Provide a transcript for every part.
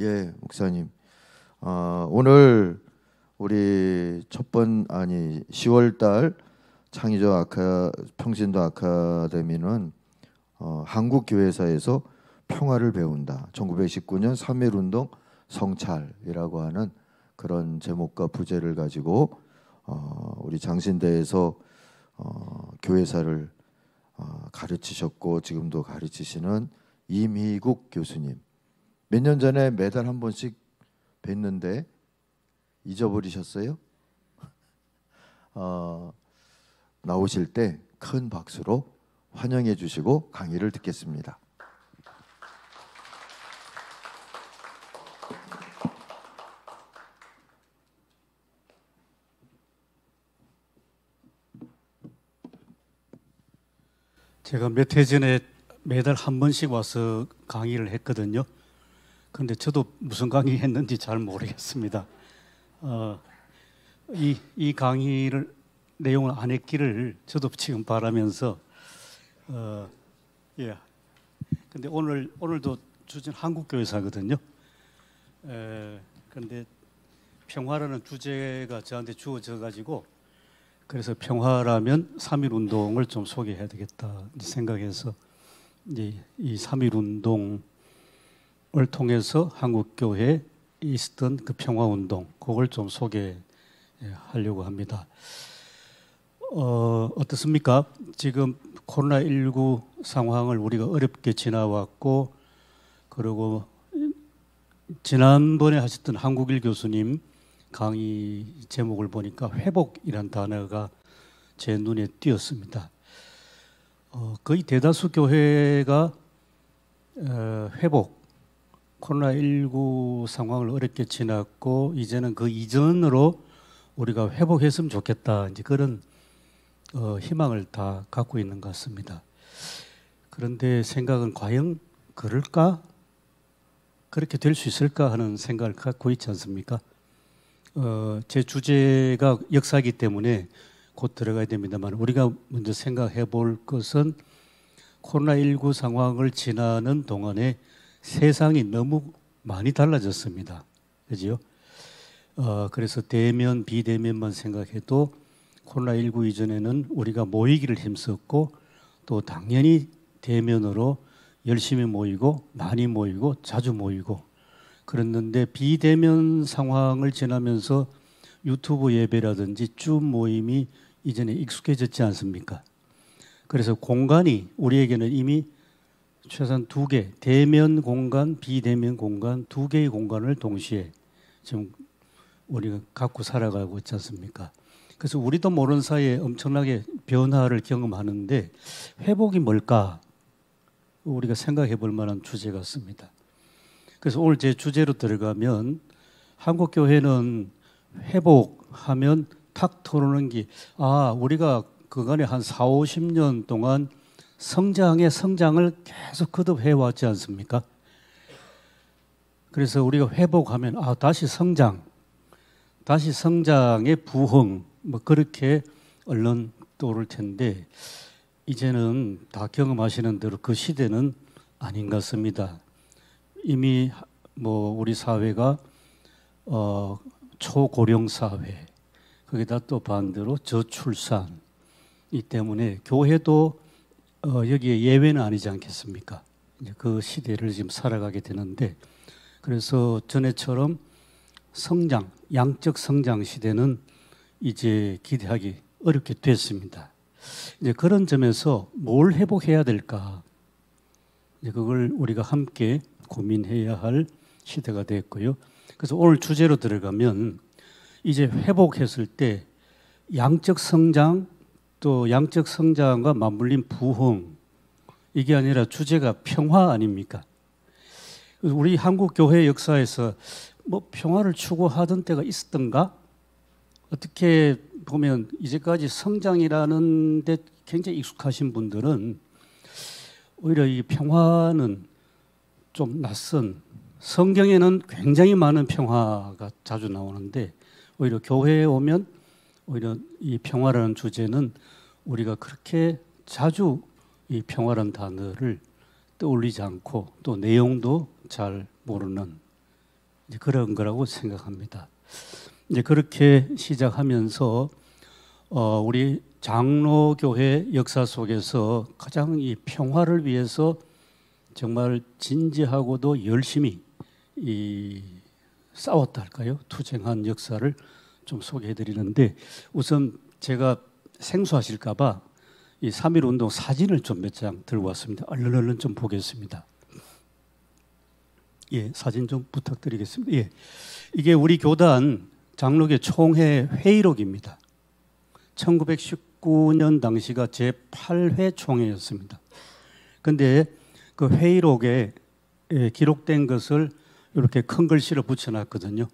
예, 목사님. 오늘 우리 10월 달 창의적 평신도 아카데미는 한국교회사에서 평화를 배운다. 1919년 3.1운동 성찰이라고 하는 그런 제목과 부제를 가지고 우리 장신대에서 교회사를 가르치셨고 지금도 가르치시는 임희국 교수님. 몇 년 전에 매달 한 번씩 뵀는데 잊어버리셨어요? 나오실 때 큰 박수로 환영해 주시고 강의를 듣겠습니다. 제가 몇 해 전에 매달 한 번씩 와서 강의를 했거든요. 근데 저도 무슨 강의 했는지 잘 모르겠습니다. 이 강의를 내용을 안 했기를 저도 지금 바라면서 예. 근데 오늘도 주제는 한국교회사거든요. 근데 평화라는 주제가 저한테 주어져 가지고 그래서 평화라면 3.1 운동을 좀 소개해야 되겠다 생각해서 이제 이 3.1 운동을 통해서 한국교회에 있었던 그 평화 운동 그걸 좀 소개하려고 합니다. 어떻습니까? 지금 코로나19 상황을 우리가 어렵게 지나왔고, 그리고 지난번에 하셨던 한국일 교수님 강의 제목을 보니까 회복이란 단어가 제 눈에 띄었습니다. 거의 대다수 교회가 회복, 코로나19 상황을 어렵게 지났고 이제는 그 이전으로 우리가 회복했으면 좋겠다, 이제 그런 희망을 다 갖고 있는 것 같습니다. 그런데 생각은 과연 그럴까? 그렇게 될 수 있을까 하는 생각을 갖고 있지 않습니까? 제 주제가 역사이기 때문에 곧 들어가야 됩니다만 우리가 먼저 생각해 볼 것은 코로나19 상황을 지나는 동안에 세상이 너무 많이 달라졌습니다. 그죠? 그래서 대면, 비대면만 생각해도 코로나19 이전에는 우리가 모이기를 힘썼고 또 당연히 대면으로 열심히 모이고 많이 모이고 자주 모이고 그랬는데 비대면 상황을 지나면서 유튜브 예배라든지 줌 모임이 이전에 익숙해졌지 않습니까? 그래서 공간이 우리에게는 이미 최소한 2개, 대면 공간, 비대면 공간 2개의 공간을 동시에 지금 우리가 갖고 살아가고 있지 않습니까? 그래서 우리도 모르는 사이에 엄청나게 변화를 경험하는데 회복이 뭘까? 우리가 생각해 볼 만한 주제 같습니다. 그래서 오늘 제 주제로 들어가면 한국교회는 회복하면 탁 터오르는 게 우리가 그간에 한 4, 50년 동안 성장을 계속 거듭해 왔지 않습니까? 그래서 우리가 회복하면 다시 성장의 부흥 뭐 그렇게 얼른 떠오를 텐데 이제는 다 경험하시는 대로 그 시대는 아닌 것 같습니다. 이미 뭐 우리 사회가 초고령 사회, 거기다 또 반대로 저출산 이 때문에 교회도 여기에 예외는 아니지 않겠습니까? 이제 그 시대를 지금 살아가게 되는데 그래서 전에처럼 양적 성장 시대는 이제 기대하기 어렵게 됐습니다. 이제 그런 점에서 뭘 회복해야 될까? 이제 그걸 우리가 함께 고민해야 할 시대가 됐고요. 그래서 오늘 주제로 들어가면 이제 회복했을 때 양적 성장 또 양적 성장과 맞물린 부흥 이게 아니라 주제가 평화 아닙니까? 우리 한국 교회 역사에서 뭐 평화를 추구하던 때가 있었던가? 어떻게 보면 이제까지 성장이라는 데 굉장히 익숙하신 분들은 오히려 이 평화는 좀 낯선, 성경에는 굉장히 많은 평화가 자주 나오는데 오히려 교회에 오면 오히려 이 평화라는 주제는 우리가 그렇게 자주 이 평화라는 단어를 떠올리지 않고 또 내용도 잘 모르는 이제 그런 거라고 생각합니다. 이제 그렇게 시작하면서 우리 장로교회 역사 속에서 가장 이 평화를 위해서 정말 진지하고도 열심히 싸웠다 할까요? 투쟁한 역사를 좀 소개해 드리는데, 우선 제가 생소하실까 봐 이 3.1 운동 사진을 좀 몇 장 들고 왔습니다. 얼른 좀 보겠습니다. 예, 사진 좀 부탁드리겠습니다. 예. 이게 우리 교단 장로교 총회 회의록입니다. 1919년 당시가 제8회 총회였습니다. 근데 그 회의록에 기록된 것을 이렇게 큰 글씨로 붙여놨거든요.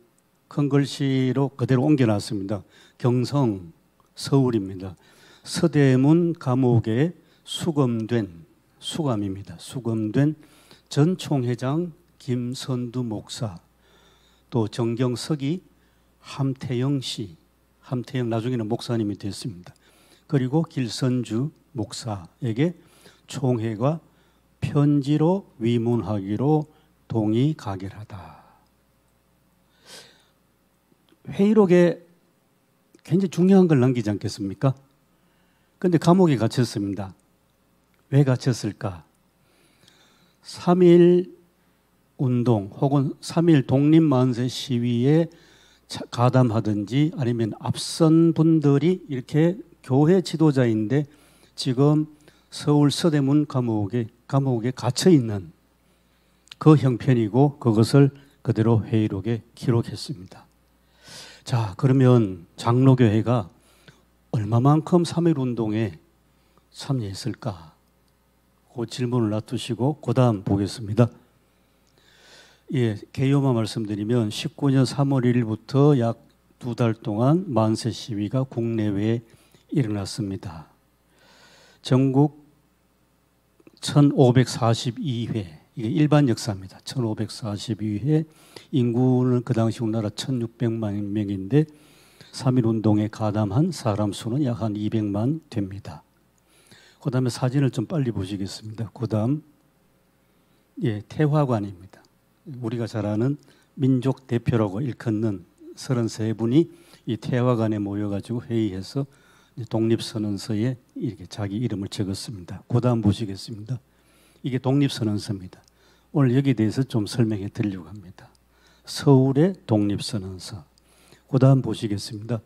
큰 글씨로 그대로 옮겨놨습니다. 경성 서울입니다. 서대문 감옥에 수감입니다. 수감된 전 총회장 김선두 목사, 또 정경석이 함태영 씨, 함태영 나중에는 목사님이 됐습니다. 그리고 길선주 목사에게 총회가 편지로 위문하기로 동의 가결하다. 회의록에 굉장히 중요한 걸 남기지 않겠습니까? 그런데 감옥에 갇혔습니다. 왜 갇혔을까? 3.1 운동 혹은 3.1 독립만세 시위에 가담하든지 아니면 앞선 분들이 이렇게 교회 지도자인데 지금 서울 서대문 감옥에 갇혀 있는 그 형편이고, 그것을 그대로 회의록에 기록했습니다. 자, 그러면 장로교회가 얼마만큼 3.1 운동에 참여했을까? 그 질문을 놔두시고 그 다음 보겠습니다. 예, 개요만 말씀드리면 19년 3월 1일부터 약 2달 동안 만세 시위가 국내외에 일어났습니다. 전국 1542회, 이게 일반 역사입니다. 1542회, 인구는 그 당시 우리나라 1600만 명인데 3.1 운동에 가담한 사람 수는 약 한 200만 됩니다. 그 다음에 사진을 좀 빨리 보시겠습니다. 그 다음, 예, 태화관입니다. 우리가 잘 아는 민족 대표라고 일컫는 33분이 이 태화관에 모여가지고 회의해서 독립선언서에 이렇게 자기 이름을 적었습니다. 그 다음 보시겠습니다. 이게 독립선언서입니다. 오늘 여기에 대해서 좀 설명해 드리려고 합니다. 서울의 독립선언서. 그 다음 보시겠습니다.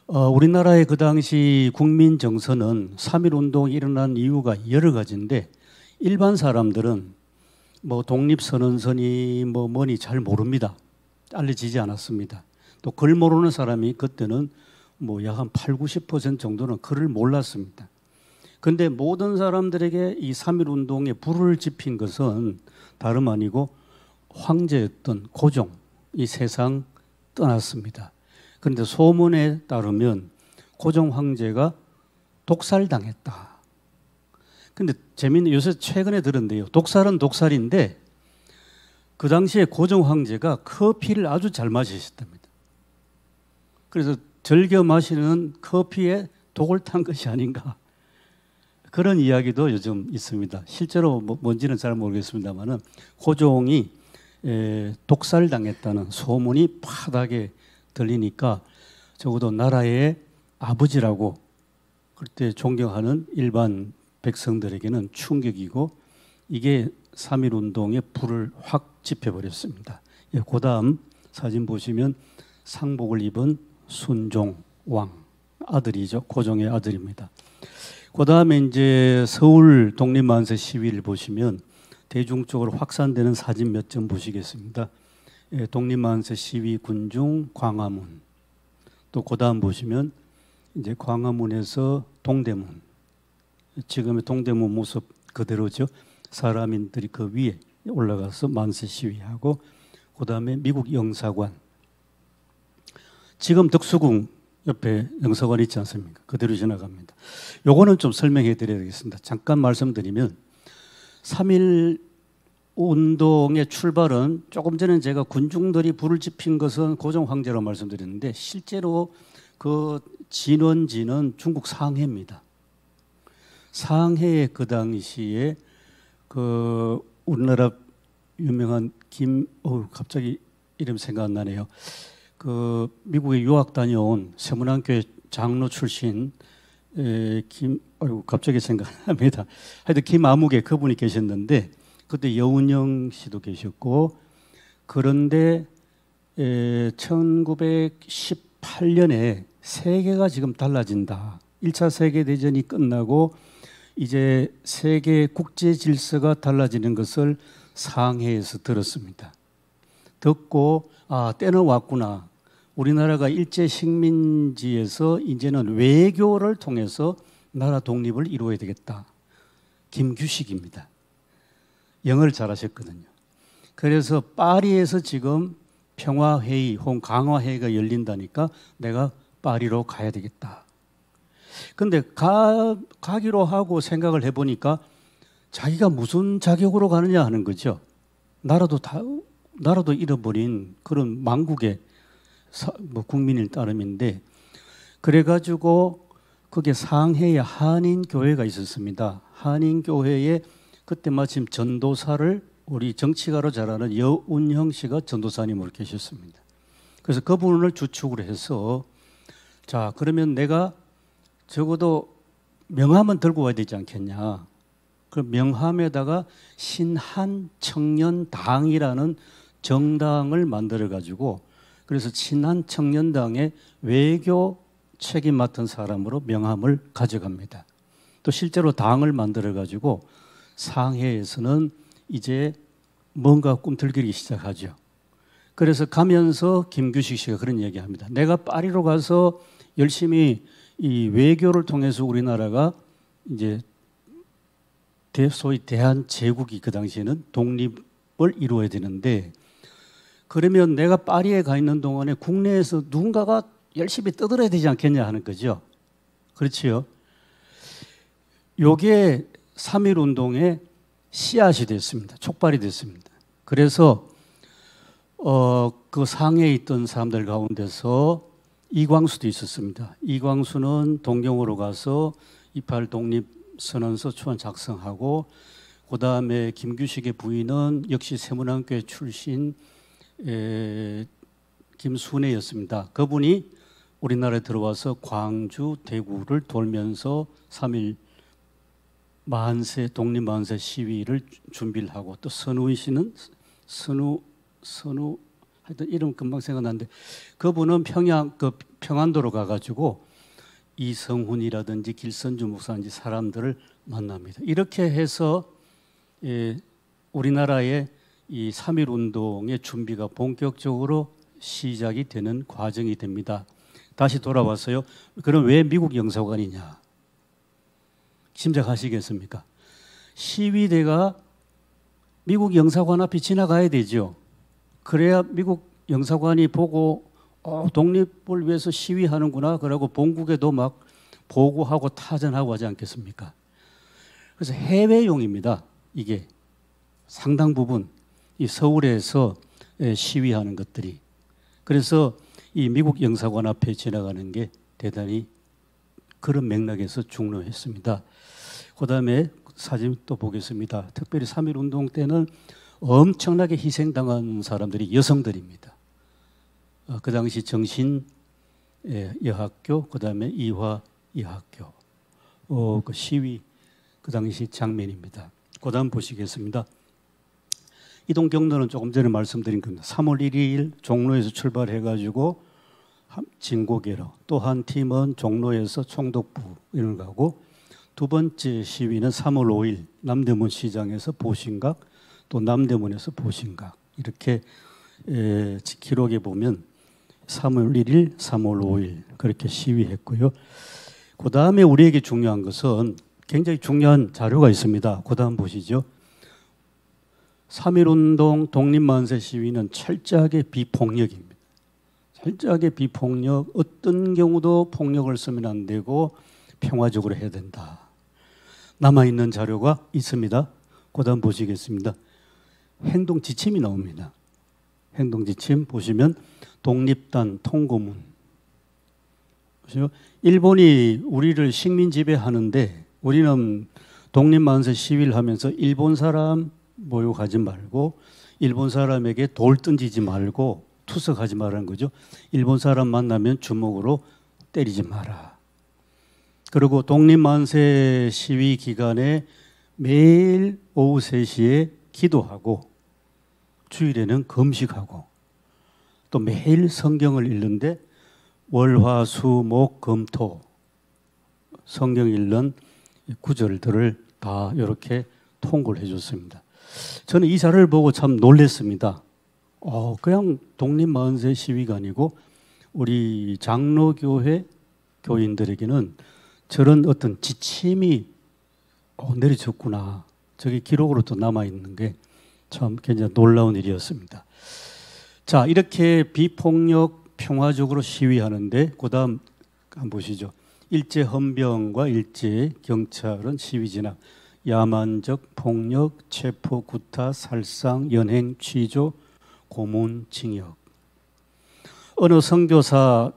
우리나라의 그 당시 국민 정서는 3.1 운동이 일어난 이유가 여러 가지인데, 일반 사람들은 뭐 독립선언서니 뭐니 잘 모릅니다. 알려지지 않았습니다. 또 글 모르는 사람이 그때는 뭐 약 한 80~90% 정도는 글을 몰랐습니다. 그런데 모든 사람들에게 이 3.1 운동에 불을 지핀 것은 다름 아니고 황제였던 고종, 이 세상 떠났습니다. 그런데 소문에 따르면 고종 황제가 독살당했다. 근데 재미있는, 요새 최근에 들은데요. 독살은 독살인데 그 당시에 고종 황제가 커피를 아주 잘 마시셨답니다. 그래서 즐겨 마시는 커피에 독을 탄 것이 아닌가, 그런 이야기도 요즘 있습니다. 실제로 뭔지는 잘 모르겠습니다만은 고종이 독살당했다는 소문이 파다하게 들리니까 적어도 나라의 아버지라고 그때 존경하는 일반 백성들에게는 충격이고, 이게 3.1 운동에 불을 확 지펴버렸습니다. 예, 그 다음 사진 보시면 상복을 입은 순종 왕, 아들이죠. 고종의 아들입니다. 그 다음에 이제 서울 독립만세 시위를 보시면 대중적으로 확산되는 사진 몇 점 보시겠습니다. 예, 독립만세 시위 군중 광화문. 또 그 다음 보시면 이제 광화문에서 동대문. 지금의 동대문 모습 그대로죠. 사람인들이 그 위에 올라가서 만세 시위하고, 그 다음에 미국 영사관. 지금 덕수궁 옆에 영사관 있지 않습니까? 그대로 지나갑니다. 요거는 좀 설명해 드려야 되겠습니다. 잠깐 말씀드리면 3.1 운동의 출발은, 조금 전에 제가 군중들이 불을 지핀 것은 고종 황제라고 말씀드렸는데, 실제로 그 진원지는 중국 상해입니다. 상해에 그 당시에 그 우리나라 유명한 갑자기 이름 생각 안 나네요. 그 미국에 유학 다녀온 세문안교회 장로 출신 갑자기 생각납니다. 하여튼 김아무개 그분이 계셨는데 그때 여운영 씨도 계셨고, 그런데 1918년에 세계가 지금 달라진다. 1차 세계대전이 끝나고 이제 세계 국제 질서가 달라지는 것을 상해에서 들었습니다. 듣고 때는 왔구나. 우리나라가 일제 식민지에서 이제는 외교를 통해서 나라 독립을 이루어야 되겠다. 김규식입니다. 영어를 잘하셨거든요. 그래서 파리에서 지금 평화회의 혹은 강화회의가 열린다니까 내가 파리로 가야 되겠다. 근데 가기로 하고 생각을 해보니까 자기가 무슨 자격으로 가느냐 하는 거죠. 나라도 잃어버린 그런 망국의 국민일 따름인데, 그래가지고 그게 상해에 한인교회가 있었습니다. 한인교회에 그때 마침 전도사를 우리 정치가로 잘 아는 여운형 씨가 전도사님으로 계셨습니다. 그래서 그분을 주축으로 해서 자, 그러면 내가 적어도 명함은 들고 와야 되지 않겠냐. 그 명함에다가 신한청년당이라는 정당을 만들어가지고, 그래서 신한청년당의 외교 책임 맡은 사람으로 명함을 가져갑니다. 또 실제로 당을 만들어가지고 상해에서는 이제 뭔가 꿈틀거리기 시작하죠. 그래서 가면서 김규식 씨가 그런 얘기합니다. 내가 파리로 가서 열심히 이 외교를 통해서 우리나라가 이제 소위 대한제국이 그 당시에는 독립을 이루어야 되는데, 그러면 내가 파리에 가 있는 동안에 국내에서 누군가가 열심히 떠들어야 되지 않겠냐 하는 거죠. 그렇지요. 요게 3.1 운동의 씨앗이 됐습니다. 촉발이 됐습니다. 그래서 그 상해에 있던 사람들 가운데서 이광수도 있었습니다. 이광수는 동경으로 가서 2.8 독립선언서 초안 작성하고, 그 다음에 김규식의 부인은 역시 세문안교회 출신 김순애였습니다. 그분이 우리나라에 들어와서 광주, 대구를 돌면서 3.1 만세, 독립만세 시위를 준비를 하고, 또 선우희 씨는 선우 하여튼 이름 금방 생각나는데, 그분은 평안도로 가가지고 이성훈이라든지 길선주 목사인지 사람들을 만납니다. 이렇게 해서 우리나라의 이 3.1 운동의 준비가 본격적으로 시작이 되는 과정이 됩니다. 다시 돌아와서요. 그럼 왜 미국 영사관이냐? 짐작하시겠습니까? 시위대가 미국 영사관 앞에 지나가야 되죠. 그래야 미국 영사관이 보고 독립을 위해서 시위하는구나. 그러고 본국에도 막 보고하고 타전하고 하지 않겠습니까? 그래서 해외용입니다. 이게 상당 부분 이 서울에서 시위하는 것들이. 그래서 이 미국 영사관 앞에 지나가는 게 대단히 그런 맥락에서 중요했습니다. 그 다음에 사진 또 보겠습니다. 특별히 3.1 운동 때는 엄청나게 희생당한 사람들이 여성들입니다. 그 당시 정신 여학교, 그 다음에 이화 여학교, 그 시위 그 당시 장면입니다. 그 다음 보시겠습니다. 이동 경로는 조금 전에 말씀드린 겁니다. 3월 1일 종로에서 출발해가지고 진고개로, 또 한 팀은 종로에서 총독부 이런 가고, 두 번째 시위는 3월 5일 남대문 시장에서 보신각, 또 남대문에서 보신각, 이렇게 기록에 보면 3월 1일, 3월 5일 그렇게 시위했고요. 그 다음에 우리에게 중요한 것은 굉장히 중요한 자료가 있습니다. 그 다음 보시죠. 3.1 운동 독립만세 시위는 철저하게 비폭력입니다. 철저하게 비폭력, 어떤 경우도 폭력을 쓰면 안 되고 평화적으로 해야 된다. 남아있는 자료가 있습니다. 그 다음 보시겠습니다. 행동 지침이 나옵니다. 행동 지침 보시면 독립단 통고문. 보시죠. 일본이 우리를 식민 지배하는데 우리는 독립만세 시위를 하면서 일본 사람 모욕하지 말고 일본 사람에게 돌 던지지 말고 투석하지 말라는 거죠. 일본 사람 만나면 주먹으로 때리지 마라. 그리고 독립만세 시위 기간에 매일 오후 3시에 기도하고 주일에는 금식하고 또 매일 성경을 읽는데 월, 화, 수, 목, 금, 토 성경 읽는 구절들을 다 이렇게 통고를 해줬습니다. 저는 이 자료를 보고 참 놀랐습니다. 그냥 독립만세 시위가 아니고 우리 장로교회 교인들에게는 저런 어떤 지침이 내려졌구나. 저게 기록으로 또 남아있는 게 참 굉장히 놀라운 일이었습니다. 자, 이렇게 비폭력 평화적으로 시위하는데 그 다음 한번 보시죠. 일제 헌병과 일제 경찰은 시위 진압, 야만적 폭력, 체포, 구타, 살상, 연행, 취조, 고문, 징역. 어느 선교사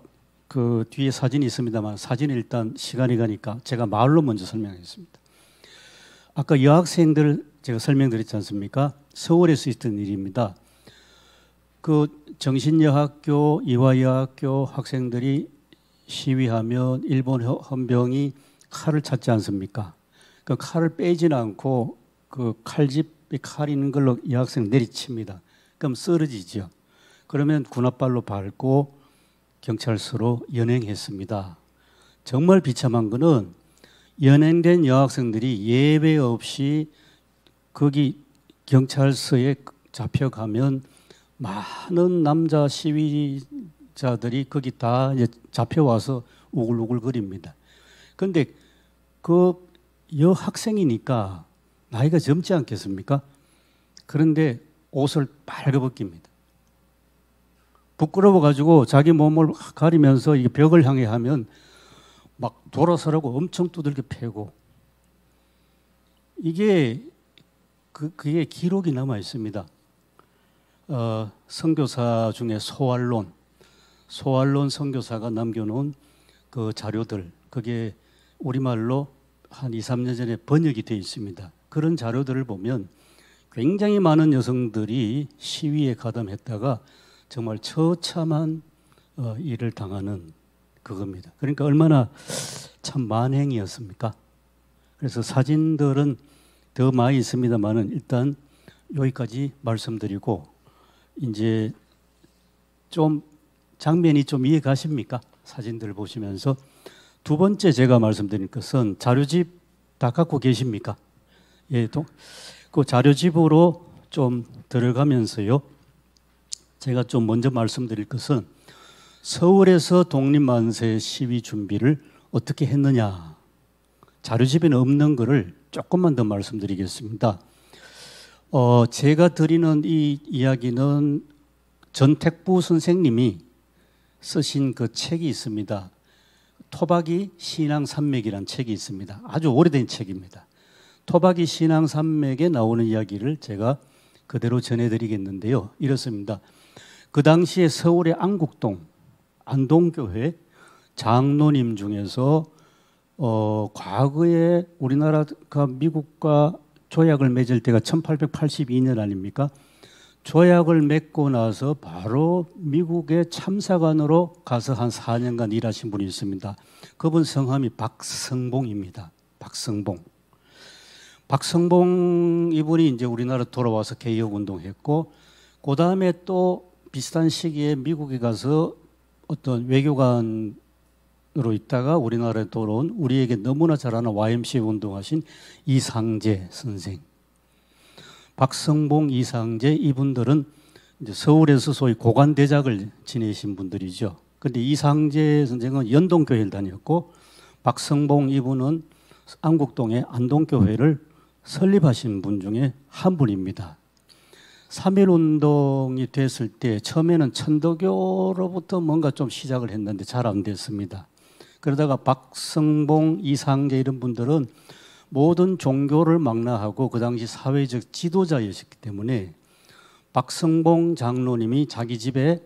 그 뒤에 사진이 있습니다만 사진은 일단 시간이 가니까 제가 말로 먼저 설명하겠습니다. 아까 여학생들 제가 설명드렸지 않습니까? 서울에서 있던 일입니다. 그 정신여학교, 이화여학교 학생들이 시위하면 일본 헌병이 칼을 찾지 않습니까? 그 칼을 빼지는 않고 그 칼집에 칼 있는 걸로 여학생 내리칩니다. 그럼 쓰러지죠. 그러면 군홧발로 밟고 경찰서로 연행했습니다. 정말 비참한 거는 연행된 여학생들이 예외 없이 거기 경찰서에 잡혀가면 많은 남자 시위자들이 거기 다 이제 잡혀와서 우글우글거립니다. 그런데 그 여학생이니까 나이가 젊지 않겠습니까? 그런데 옷을 빨개벗깁니다. 부끄러워가지고 자기 몸을 가리면서 이 벽을 향해 하면 막 돌아서라고 엄청 두들겨 패고 그게 기록이 남아 있습니다. 선교사 중에 소알론 선교사가 남겨놓은 그 자료들 그게 우리말로 한 2, 3년 전에 번역이 되어 있습니다. 그런 자료들을 보면 굉장히 많은 여성들이 시위에 가담했다가 정말 처참한 일을 당하는 그겁니다. 그러니까 얼마나 참 만행이었습니까? 그래서 사진들은 더 많이 있습니다만은 일단 여기까지 말씀드리고 이제 좀 장면이 좀 이해 가십니까? 사진들을 보시면서 두 번째 제가 말씀드릴 것은 자료집 다 갖고 계십니까? 예, 그 자료집으로 좀 들어가면서요. 제가 좀 먼저 말씀드릴 것은 서울에서 독립만세 시위 준비를 어떻게 했느냐. 자료집에는 없는 것을 조금만 더 말씀드리겠습니다. 제가 드리는 이 이야기는 전택부 선생님이 쓰신 그 책이 있습니다. 토박이 신앙산맥이라는 책이 있습니다. 아주 오래된 책입니다. 토박이 신앙산맥에 나오는 이야기를 제가 그대로 전해드리겠는데요. 이렇습니다. 그 당시에 서울의 안국동, 안동교회 장로님 중에서 과거에 우리나라가 미국과 조약을 맺을 때가 1882년 아닙니까? 조약을 맺고 나서 바로 미국의 참사관으로 가서 한 4년간 일하신 분이 있습니다. 그분 성함이 박성봉입니다. 박성봉 이분이 이제 우리나라 돌아와서 개혁운동했고, 그 다음에 또 비슷한 시기에 미국에 가서 어떤 외교관으로 있다가 우리나라에 돌아온 우리에게 너무나 잘 아는 YMCA 운동하신 이상재 선생. 박성봉, 이상재 이분들은 이제 서울에서 소위 고관대작을 지내신 분들이죠. 그런데 이상재 선생은 연동교회를 다녔고 박성봉 이분은 안국동의 안동교회를 설립하신 분 중에 한 분입니다. 3.1운동이 됐을 때 처음에는 천도교로부터 뭔가 좀 시작을 했는데 잘 안 됐습니다. 그러다가 박성봉, 이상재 이런 분들은 모든 종교를 망라하고 그 당시 사회적 지도자였기 때문에 박성봉 장로님이 자기 집에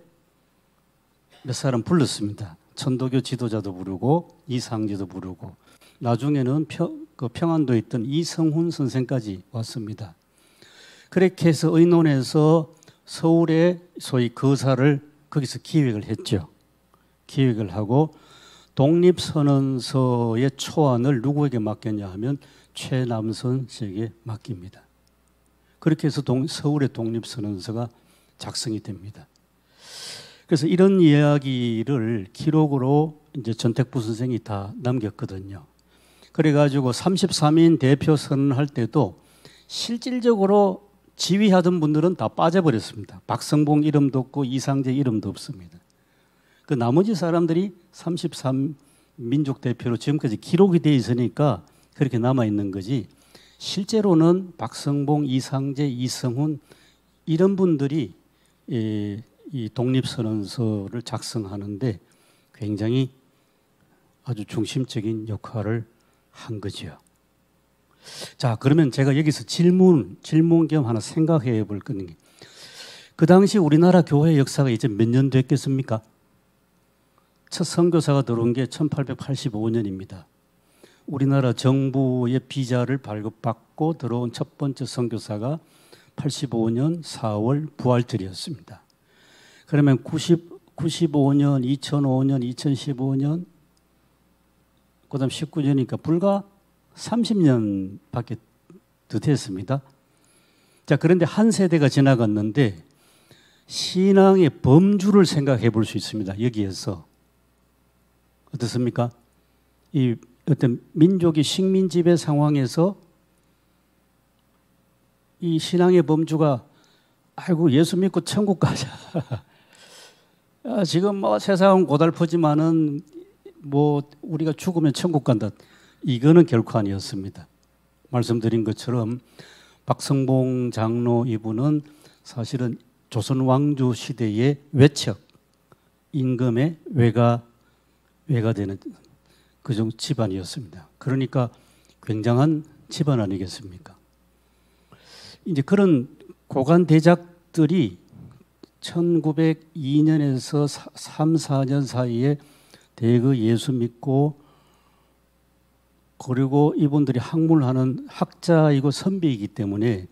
몇 사람 불렀습니다. 천도교 지도자도 부르고 이상재도 부르고 나중에는 평안도에 있던 이성훈 선생까지 왔습니다. 그렇게 해서 의논해서 서울에 소위 거사를 거기서 기획을 했죠. 기획을 하고 독립선언서의 초안을 누구에게 맡겼냐 하면 최남선 씨에게 맡깁니다. 그렇게 해서 서울의 독립선언서가 작성이 됩니다. 그래서 이런 이야기를 기록으로 이제 전택부 선생이 다 남겼거든요. 그래가지고 33인 대표 선언할 때도 실질적으로 지휘하던 분들은 다 빠져버렸습니다. 박성봉 이름도 없고 이상재 이름도 없습니다. 그 나머지 사람들이 33민족 대표로 지금까지 기록이 되어 있으니까 그렇게 남아있는 거지, 실제로는 박성봉, 이상재, 이성훈 이런 분들이 이 독립선언서를 작성하는데 굉장히 아주 중심적인 역할을 한 거죠. 자, 그러면 제가 여기서 질문 겸 하나 생각해 볼 건데, 그 당시 우리나라 교회 역사가 이제 몇 년 됐겠습니까? 첫 선교사가 들어온 게 1885년입니다. 우리나라 정부의 비자를 발급받고 들어온 첫 번째 선교사가 85년 4월 부활절이었습니다. 그러면 95년, 2005년, 2015년, 그 다음 19년이니까 불과 30년밖에 더 됐습니다. 자, 그런데 한 세대가 지나갔는데 신앙의 범주를 생각해 볼 수 있습니다. 여기에서. 어떻습니까? 이 어떤 민족이 식민 지배 상황에서 이 신앙의 범주가 아이고 예수 믿고 천국 가자. 지금 뭐 세상은 고달프지만은 뭐 우리가 죽으면 천국 간다. 이거는 결코 아니었습니다. 말씀드린 것처럼 박성봉 장로 이분은 사실은 조선 왕조 시대의 외척, 임금의 외가 되는 그 정도 집안이었습니다. 그러니까 굉장한 집안 아니겠습니까? 이제 그런 고관 대작들이 1902년에서 3, 4년 사이에 대거 예수 믿고, 그리고 이분들이 학문하는 학자이고 선비이기 때문에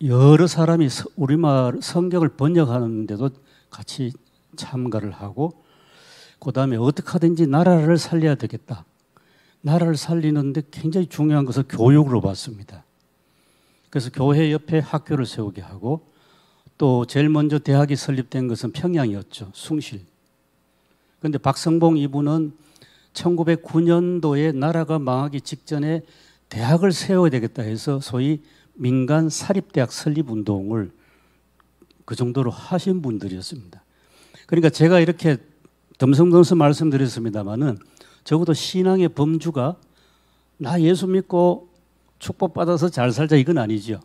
여러 사람이 우리말 성경을 번역하는데도 같이 참가를 하고, 그 다음에 어떻게 하든지 나라를 살려야 되겠다. 나라를 살리는데 굉장히 중요한 것을 교육으로 봤습니다. 그래서 교회 옆에 학교를 세우게 하고, 또 제일 먼저 대학이 설립된 것은 평양이었죠. 숭실. 그런데 박성봉 이분은 1909년도에 나라가 망하기 직전에 대학을 세워야 되겠다 해서 소위 민간 사립대학 설립운동을 그 정도로 하신 분들이었습니다. 그러니까 제가 이렇게 덤성덤성 말씀드렸습니다마는 적어도 신앙의 범주가 나 예수 믿고 축복받아서 잘 살자 이건 아니죠.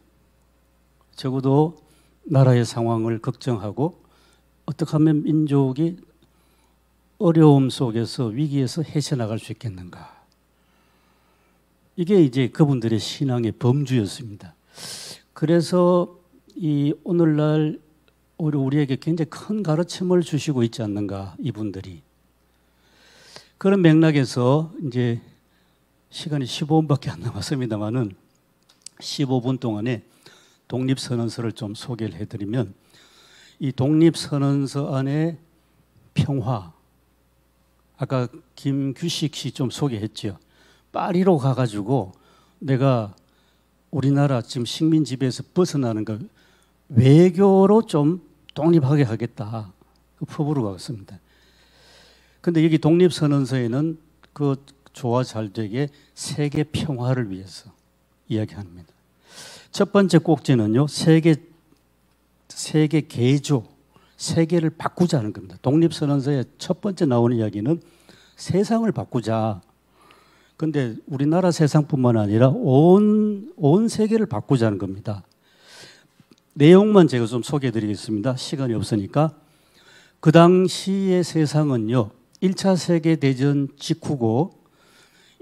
적어도 나라의 상황을 걱정하고 어떻게 하면 민족이 어려움 속에서 위기에서 헤쳐나갈 수 있겠는가. 이게 이제 그분들의 신앙의 범주였습니다. 그래서 이 오늘날 우리에게 굉장히 큰 가르침을 주시고 있지 않는가, 이분들이. 그런 맥락에서 이제 시간이 15분밖에 안 남았습니다만은 15분 동안에 독립선언서를 좀 소개를 해드리면, 이 독립선언서 안에 평화, 아까 김규식 씨 좀 소개했죠. 파리로 가가지고 내가 우리나라 지금 식민 지배에서 벗어나는 거 외교로 좀 독립하게 하겠다. 그 포부로 갔습니다. 그런데 여기 독립선언서에는 그 조화 잘 되게 세계 평화를 위해서 이야기합니다. 첫 번째 꼭지는요, 세계 개조, 세계를 바꾸자는 겁니다. 독립선언서의 첫 번째 나오는 이야기는 세상을 바꾸자. 그런데 우리나라 세상뿐만 아니라 온 세계를 바꾸자는 겁니다. 내용만 제가 좀 소개해 드리겠습니다. 시간이 없으니까. 그 당시의 세상은요, 1차 세계대전 직후고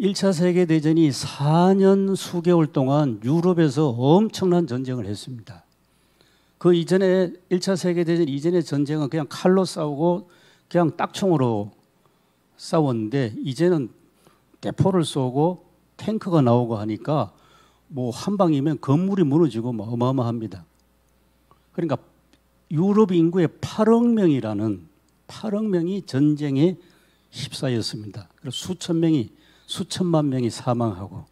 1차 세계대전이 4년 수개월 동안 유럽에서 엄청난 전쟁을 했습니다. 그 이전에 1차 세계대전 이전의 전쟁은 그냥 칼로 싸우고 그냥 딱총으로 싸웠는데, 이제는 대포를 쏘고 탱크가 나오고 하니까 뭐 한 방이면 건물이 무너지고 뭐 어마어마합니다. 그러니까 유럽 인구의 8억 명이 전쟁에 휩싸였습니다. 그래서 수천만 명이 사망하고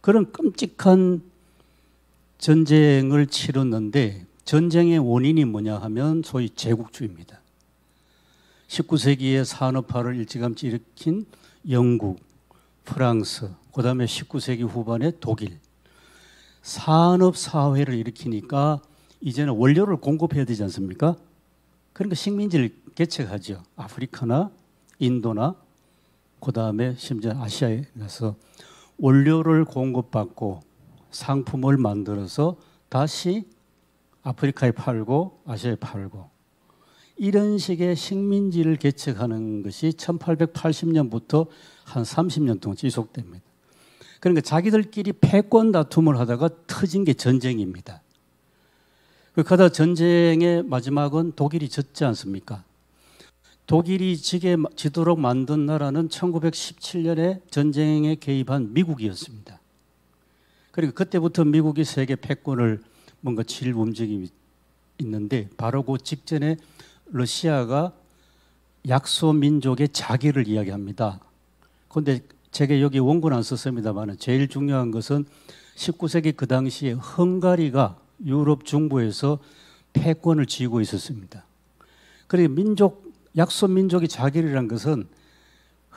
그런 끔찍한 전쟁을 치렀는데 전쟁의 원인이 뭐냐 하면 소위 제국주의입니다. 19세기에 산업화를 일찌감치 일으킨 영국, 프랑스, 그다음에 19세기 후반에 독일. 산업사회를 일으키니까 이제는 원료를 공급해야 되지 않습니까? 그러니까 식민지를 개척하죠. 아프리카나 인도나 그다음에 심지어 아시아에 가서 원료를 공급받고 상품을 만들어서 다시 아프리카에 팔고 아시아에 팔고 이런 식의 식민지를 개척하는 것이 1880년부터 한 30년 동안 지속됩니다. 그러니까 자기들끼리 패권 다툼을 하다가 터진 게 전쟁입니다. 그러다 전쟁의 마지막은 독일이 졌지 않습니까? 독일이 지도록 만든 나라는 1917년에 전쟁에 개입한 미국이었습니다. 그리고 그때부터 미국이 세계 패권을 뭔가 칠 움직임이 있는데 바로 그 직전에 러시아가 약소 민족의 자기를 이야기합니다. 그런데 제가 여기 원고는 안 썼습니다만 제일 중요한 것은 19세기 그 당시에 헝가리가 유럽 중부에서 패권을 쥐고 있었습니다. 그리고 약소 민족의 자기라는 것은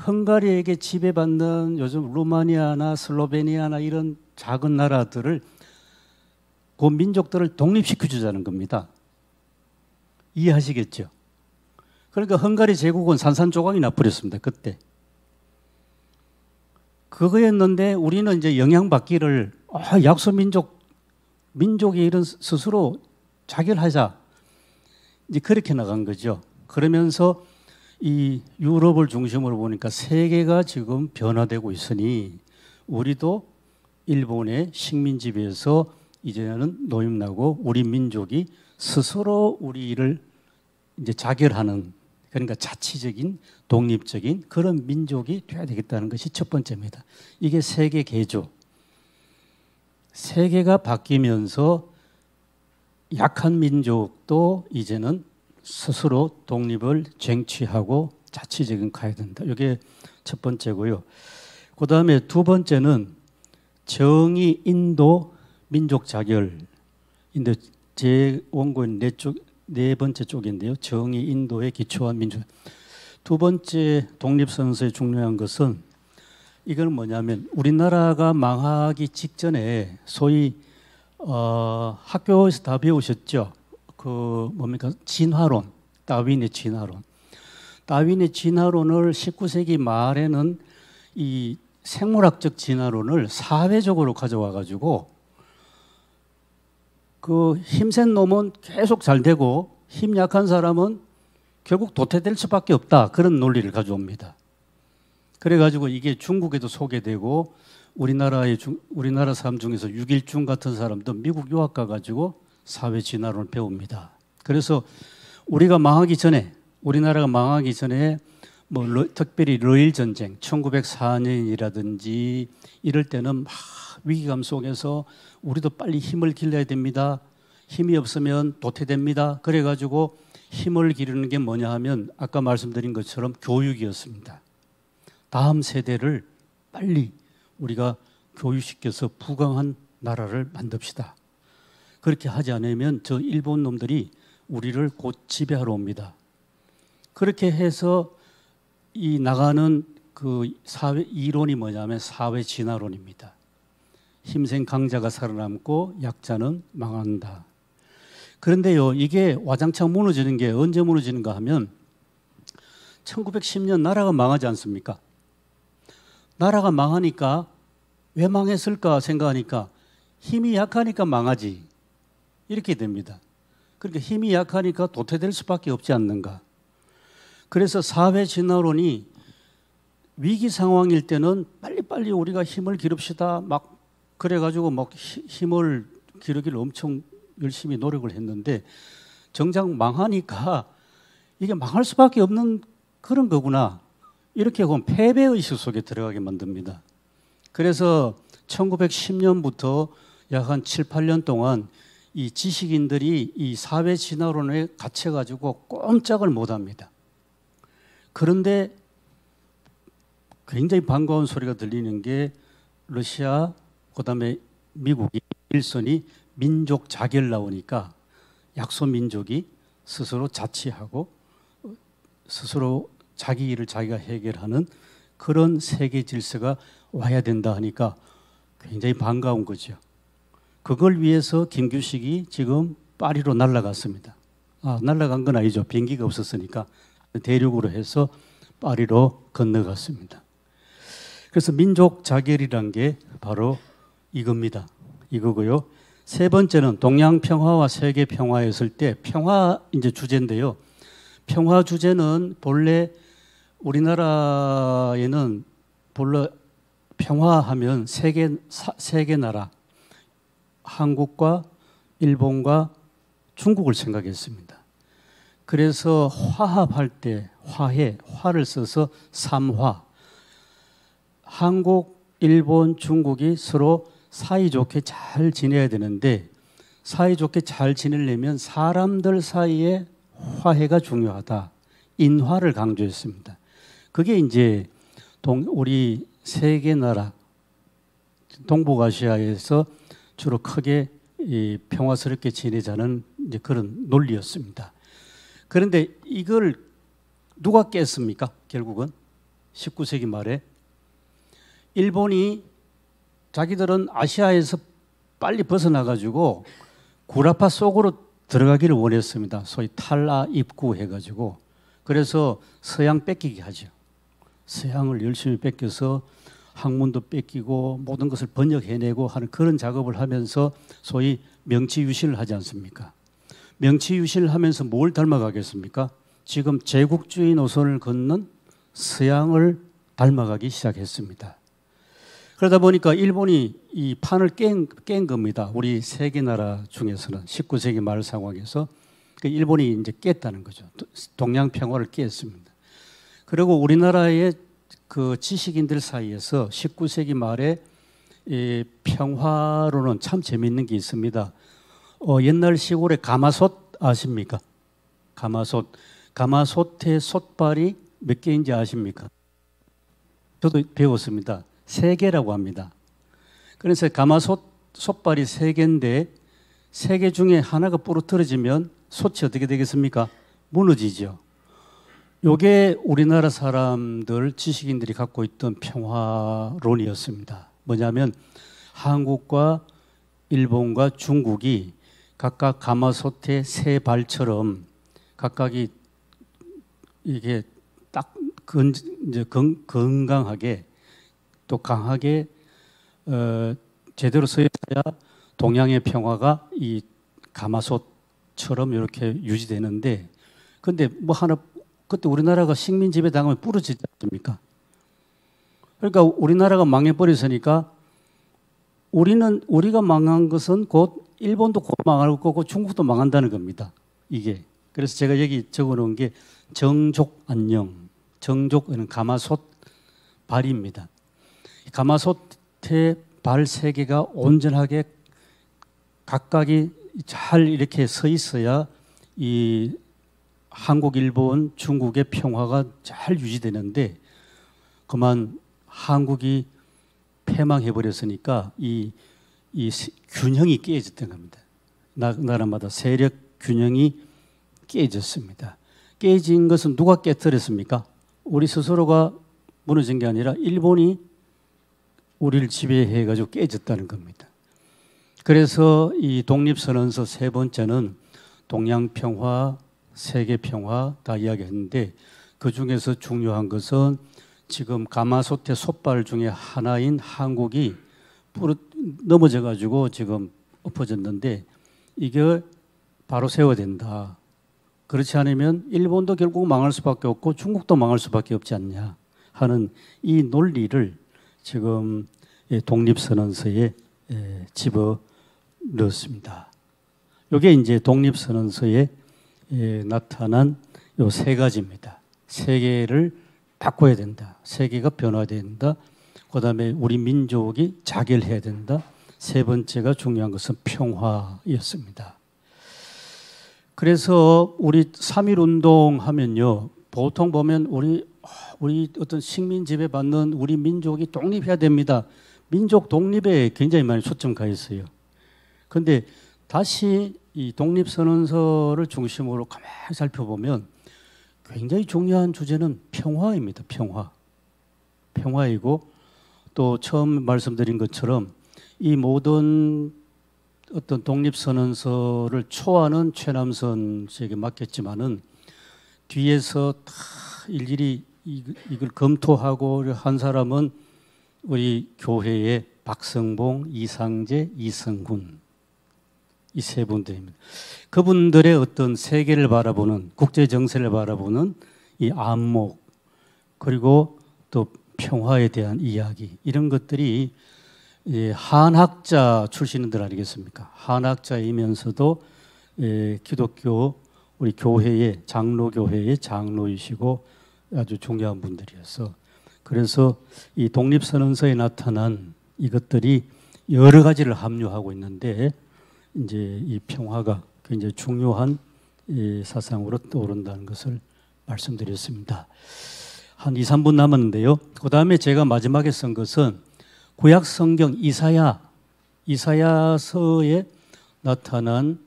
헝가리에게 지배받는 요즘 루마니아나 슬로베니아나 이런 작은 나라들을 그 민족들을 독립시켜주자는 겁니다. 이해하시겠죠? 그러니까 헝가리 제국은 산산조각이 나버렸습니다. 그때. 그거였는데 우리는 이제 영향받기를 약소 민족이 이런 스스로 자결하자. 이제 그렇게 나간 거죠. 그러면서 이 유럽을 중심으로 보니까 세계가 지금 변화되고 있으니 우리도 일본의 식민 지배에서 이제는 노임나고 우리 민족이 스스로 우리를 이제 자결하는 그러니까 자치적인 독립적인 그런 민족이 돼야 되겠다는 것이 첫 번째입니다. 이게 세계 개조. 세계가 바뀌면서 약한 민족도 이제는 스스로 독립을 쟁취하고 자치적인 가야 된다. 이게 첫 번째고요. 그 다음에 두 번째는 정의 인도 민족 자결인데 제 원고는 네 번째 쪽인데요. 정의 인도에 기초한 민족. 두 번째 독립선서에 중요한 것은 이건 뭐냐면 우리나라가 망하기 직전에 소위 학교에서 다 배우셨죠. 그 뭡니까? 진화론, 다윈의 진화론. 다윈의 진화론을 19세기 말에는 이 생물학적 진화론을 사회적으로 가져와 가지고 그 힘센 놈은 계속 잘 되고 힘 약한 사람은 결국 도태될 수밖에 없다. 그런 논리를 가져옵니다. 그래가지고 이게 중국에도 소개되고 우리나라 사람 중에서 육일중 같은 사람도 미국 유학 가가지고 사회 진화론을 배웁니다. 그래서 우리나라가 망하기 전에 뭐 특별히 러일 전쟁 1904년이라든지 이럴 때는 막 위기감 속에서 우리도 빨리 힘을 길러야 됩니다. 힘이 없으면 도태됩니다. 그래가지고 힘을 기르는 게 뭐냐 하면 아까 말씀드린 것처럼 교육이었습니다. 다음 세대를 빨리 우리가 교육시켜서 부강한 나라를 만듭시다. 그렇게 하지 않으면 저 일본 놈들이 우리를 곧 지배하러 옵니다. 그렇게 해서 이 나가는 그 사회 이론이 뭐냐면 사회 진화론입니다. 힘센 강자가 살아남고 약자는 망한다. 그런데요, 이게 와장창 무너지는 게 언제 무너지는가 하면 1910년 나라가 망하지 않습니까? 나라가 망하니까 왜 망했을까 생각하니까 힘이 약하니까 망하지. 이렇게 됩니다. 그러니까 힘이 약하니까 도태될 수밖에 없지 않는가. 그래서 사회 진화론이 위기 상황일 때는 빨리빨리 우리가 힘을 기릅시다. 막 그래가지고 막 힘을 기르기를 엄청 열심히 노력을 했는데 정작 망하니까 이게 망할 수밖에 없는 그런 거구나. 이렇게 보면 패배의식 속에 들어가게 만듭니다. 그래서 1910년부터 약 한 7, 8년 동안 이 지식인들이 이 사회 진화론에 갇혀가지고 꼼짝을 못합니다. 그런데 굉장히 반가운 소리가 들리는 게 러시아, 그다음에 미국이 일선이 민족 자결 나오니까 약소 민족이 스스로 자치하고 스스로 자기 일을 자기가 해결하는 그런 세계 질서가 와야 된다 하니까 굉장히 반가운 거죠. 그걸 위해서 김규식이 지금 파리로 날아갔습니다. 날아간 건 아니죠. 비행기가 없었으니까 대륙으로 해서 파리로 건너갔습니다. 그래서 민족 자결이란 게 바로 이겁니다. 이거고요. 세 번째는 동양 평화와 세계 평화였을 때 평화 이제 주제인데요. 평화 주제는 본래 우리나라에는 본래 평화하면 세 개 나라, 한국과 일본과 중국을 생각했습니다. 그래서 화합할 때 화를 써서 삼화. 한국, 일본, 중국이 서로 사이좋게 잘 지내야 되는데 사이좋게 잘 지내려면 사람들 사이에 화해가 중요하다. 인화를 강조했습니다. 그게 이제 우리 세 개 나라 동북아시아에서 주로 크게 평화스럽게 지내자는 이제 그런 논리였습니다. 그런데 이걸 누가 깼습니까? 결국은 19세기 말에 일본이 자기들은 아시아에서 빨리 벗어나가지고 구라파 속으로 들어가기를 원했습니다. 소위 탈라 입구 해가지고. 그래서 서양 뺏기게 하죠. 서양을 열심히 뺏겨서 학문도 뺏기고 모든 것을 번역해내고 하는 그런 작업을 하면서 소위 명치유신을 하지 않습니까? 명치유신을 하면서 뭘 닮아가겠습니까? 지금 제국주의 노선을 걷는 서양을 닮아가기 시작했습니다. 그러다 보니까 일본이 이 판을 깬 겁니다. 우리 세 개 나라 중에서는 19세기 말 상황에서 일본이 이제 깼다는 거죠. 동양 평화를 깼습니다. 그리고 우리나라의 그 지식인들 사이에서 19세기 말에 이 평화로는 참 재미있는 게 있습니다. 옛날 시골에 가마솥 아십니까? 가마솥의 솥발이 몇 개인지 아십니까? 저도 배웠습니다. 3개라고 합니다. 그래서 가마솥 솥발이 3개인데 3개 중에 하나가 부러뜨려지면 솥이 어떻게 되겠습니까? 무너지죠. 요게 우리나라 사람들 지식인들이 갖고 있던 평화론이었습니다. 뭐냐면 한국과 일본과 중국이 각각 가마솥의 3발처럼 각각이 이게 딱 이제 건강하게 또 강하게 제대로 서야 동양의 평화가 이 가마솥처럼 이렇게 유지되는데, 근데 뭐 하나 그때 우리나라가 식민 지배 당하면 부러지지 않습니까? 그러니까 우리나라가 망해버렸으니까 우리가 망한 것은 곧 일본도 곧 망할 거고 중국도 망한다는 겁니다. 이게. 그래서 제가 여기 적어놓은 게 정족 안녕. 정족은 가마솥 발입니다. 가마솥의 발 3개가 온전하게 각각이 잘 이렇게 서 있어야 이 한국, 일본, 중국의 평화가 잘 유지되는데 그만 한국이 패망해버렸으니까 이 균형이 깨졌던 겁니다. 나라마다 세력 균형이 깨졌습니다. 깨진 것은 누가 깨뜨렸습니까? 우리 스스로가 무너진 게 아니라 일본이 우리를 지배해가지고 깨졌다는 겁니다. 그래서 이 독립선언서 3번째는 동양평화, 세계평화 다 이야기했는데 그 중에서 중요한 것은 지금 가마솥의 솥발 중에 하나인 한국이 넘어져가지고 지금 엎어졌는데 이게 바로 세워야 된다. 그렇지 않으면 일본도 결국 망할 수밖에 없고 중국도 망할 수밖에 없지 않냐 하는 이 논리를 지금 독립선언서에 집어넣었습니다. 이게 이제 독립선언서에 나타난 요 3가지입니다. 세계를 바꿔야 된다. 세계가 변화된다. 그다음에 우리 민족이 자결해야 된다. 세 번째가 중요한 것은 평화였습니다. 그래서 우리 3.1 운동 하면요, 보통 보면 우리 어떤 식민 지배 받는 우리 민족이 독립해야 됩니다. 민족 독립에 굉장히 많이 초점 가 있어요. 그런데 다시 이 독립선언서를 중심으로 가만히 살펴보면 굉장히 중요한 주제는 평화입니다. 평화이고, 또 처음 말씀드린 것처럼 이 모든 어떤 독립선언서를 초안은 최남선 씨에게 맡겼지만은 뒤에서 다 일일이 이걸 검토하고 한 사람은 우리 교회의 박성봉, 이상재, 이성훈, 이 세 분들입니다. 그분들의 어떤 세계를 바라보는, 국제 정세를 바라보는 이 안목, 그리고 또 평화에 대한 이야기, 이런 것들이 한학자 출신들 아니겠습니까? 한학자이면서도 기독교 우리 교회의 장로교회의 장로이시고 아주 중요한 분들이어서, 그래서 이 독립선언서에 나타난 이것들이 여러 가지를 함유하고 있는데, 이제 이 평화가 굉장히 중요한 사상으로 떠오른다는 것을 말씀드렸습니다. 한 2, 3분 남았는데요. 그 다음에 제가 마지막에 쓴 것은 구약 성경 이사야서에 나타난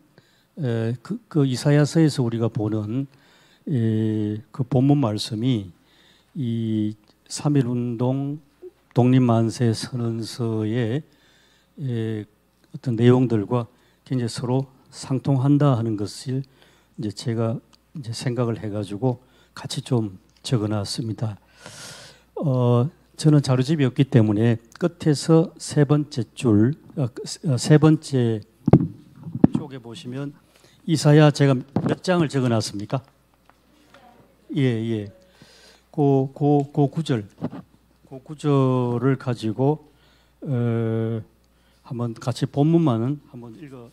그 이사야서에서 우리가 보는 그 본문 말씀이 이 3.1 운동 독립만세 선언서의 어떤 내용들과 굉장히 서로 상통한다 하는 것을 이제 제가 이제 생각을 해가지고 같이 좀 적어놨습니다. 저는 자료집이 없기 때문에 끝에서 세 번째 쪽에 보시면 이사야 제가 몇 장을 적어놨습니까? 예. 그 구절을 가지고 한번 같이 본문만은 한번 읽어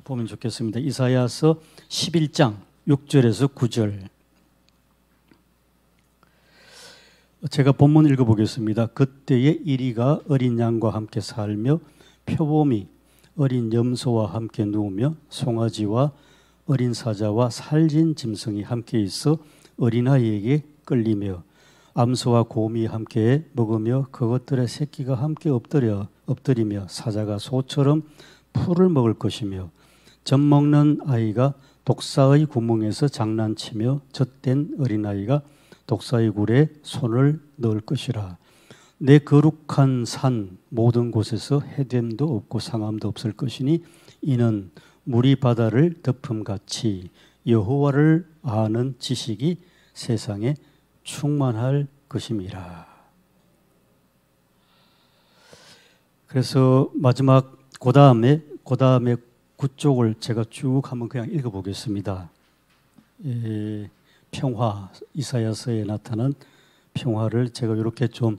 보면 좋겠습니다. 이사야서 11장 6절에서 9절. 제가 본문 읽어보겠습니다. 그때에 이리가 어린 양과 함께 살며 표범이 어린 염소와 함께 누우며 송아지와 어린 사자와 살진 짐승이 함께 있어 어린아이에게 끌리며 암소와 곰이 함께 먹으며 그것들의 새끼가 함께 엎드리며 사자가 소처럼 풀을 먹을 것이며 젖 먹는 아이가 독사의 구멍에서 장난치며 젖된 어린아이가 독사의 굴에 손을 넣을 것이라. 내 거룩한 산 모든 곳에서 해됨도 없고 상함도 없을 것이니 이는 물이 바다를 덮음같이 여호와를 아는 지식이 세상에 충만할 것임이라. 그래서 마지막 그 다음에 9쪽을 제가 쭉 한번 그냥 읽어보겠습니다. 평화, 이사야서에 나타난 평화를 제가 이렇게 좀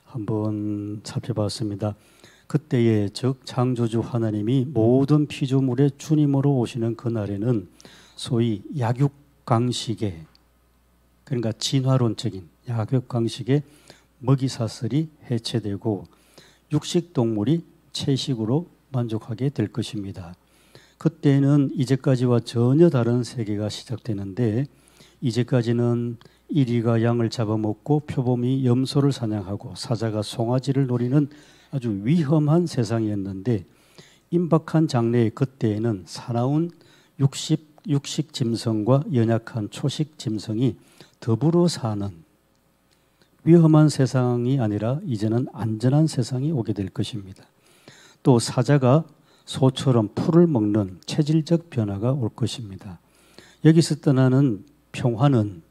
한번 살펴봤습니다. 그때에 즉 창조주 하나님이 모든 피조물의 주님으로 오시는 그날에는 소위 약육강식의, 그러니까 진화론적인 약육강식의 먹이사슬이 해체되고 육식동물이 채식으로 만족하게 될 것입니다. 그때는 이제까지와 전혀 다른 세계가 시작되는데, 이제까지는 이리가 양을 잡아먹고 표범이 염소를 사냥하고 사자가 송아지를 노리는 아주 위험한 세상이었는데, 임박한 장래의 그때에는 사나운 육식 짐승과 연약한 초식 짐승이 더불어 사는 위험한 세상이 아니라 이제는 안전한 세상이 오게 될 것입니다. 또 사자가 소처럼 풀을 먹는 체질적 변화가 올 것입니다. 여기서 떠나는 평화는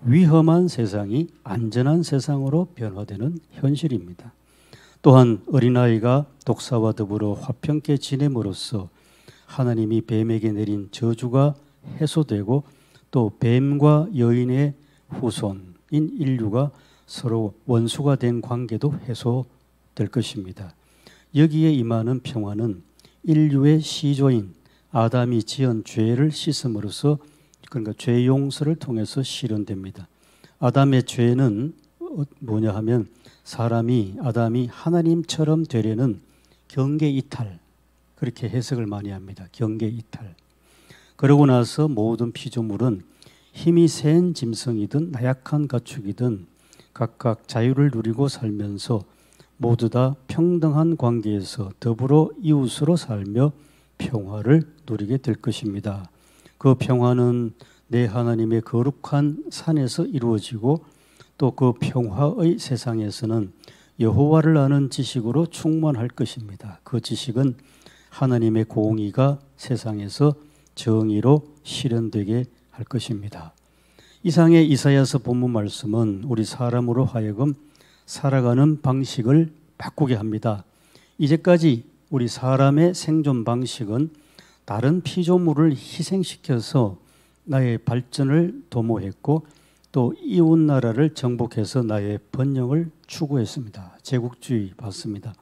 위험한 세상이 안전한 세상으로 변화되는 현실입니다. 또한 어린아이가 독사와 더불어 화평케 지냄으로써 하나님이 뱀에게 내린 저주가 해소되고, 또 뱀과 여인의 후손인 인류가 서로 원수가 된 관계도 해소될 것입니다. 여기에 임하는 평화는 인류의 시조인 아담이 지은 죄를 씻음으로써, 그러니까 죄 용서를 통해서 실현됩니다. 아담의 죄는 뭐냐 하면 사람이 아담이 하나님처럼 되려는 경계 이탈, 그렇게 해석을 많이 합니다. 경계 이탈. 그러고 나서 모든 피조물은 힘이 센 짐승이든 나약한 가축이든 각각 자유를 누리고 살면서 모두 다 평등한 관계에서 더불어 이웃으로 살며 평화를 누리게 될 것입니다. 그 평화는 내 하나님의 거룩한 산에서 이루어지고 또 그 평화의 세상에서는 여호와를 아는 지식으로 충만할 것입니다. 그 지식은 하나님의 공의가 세상에서 정의로 실현되게 할 것입니다. 이상의 이사야서 본문 말씀은 우리 사람으로 하여금 살아가는 방식을 바꾸게 합니다. 이제까지 우리 사람의 생존 방식은 다른 피조물을 희생시켜서 나의 발전을 도모했고 또 이웃 나라를 정복해서 나의 번영을 추구했습니다. 제국주의 봤습니다.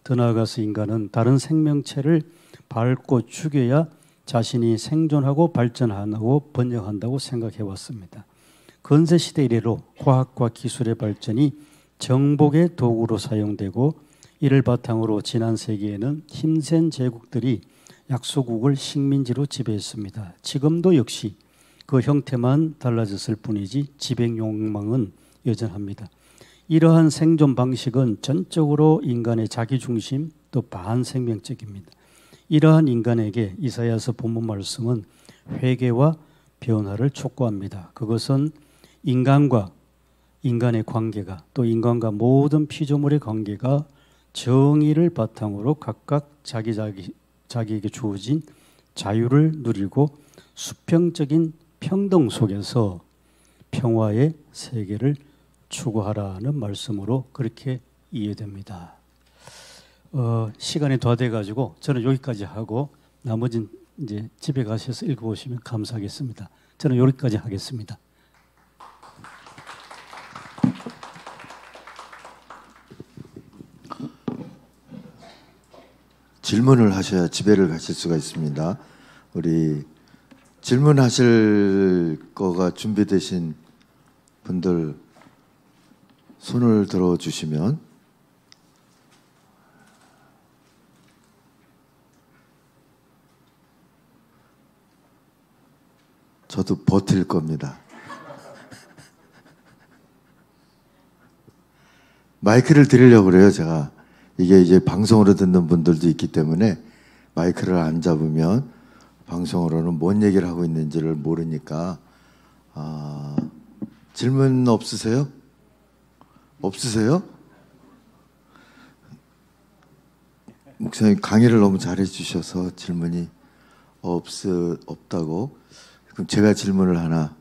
더 나아가서 인간은 다른 생명체를 밟고 죽여야 자신이 생존하고 발전하고 번영한다고 생각해 왔습니다. 근세시대 이래로 과학과 기술의 발전이 정복의 도구로 사용되고 이를 바탕으로 지난 세기에는 힘센 제국들이 약소국을 식민지로 지배했습니다. 지금도 역시 그 형태만 달라졌을 뿐이지 지배 욕망은 여전합니다. 이러한 생존 방식은 전적으로 인간의 자기중심 또 반생명적입니다. 이러한 인간에게 이사야서 본문 말씀은 회개와 변화를 촉구합니다. 그것은 인간과 인간의 관계가 또 인간과 모든 피조물의 관계가 정의를 바탕으로 각각 자기에게 주어진 자유를 누리고 수평적인 평등 속에서 평화의 세계를 추구하라는 말씀으로 그렇게 이해됩니다. 시간이 다 돼가지고 저는 여기까지 하고 나머지는 이제 집에 가셔서 읽어보시면 감사하겠습니다. 저는 여기까지 하겠습니다. 질문을 하셔야 집에를 가실 수가 있습니다. 우리 질문하실 거가 준비되신 분들 손을 들어주시면 저도 버틸 겁니다. 마이크를 드리려고 그래요, 제가. 이게 이제 방송으로 듣는 분들도 있기 때문에 마이크를 안 잡으면 방송으로는 뭔 얘기를 하고 있는지를 모르니까. 질문 없으세요? 없으세요? 목사님 강의를 너무 잘해 주셔서 질문이 없다고. 그럼 제가 질문을 하나.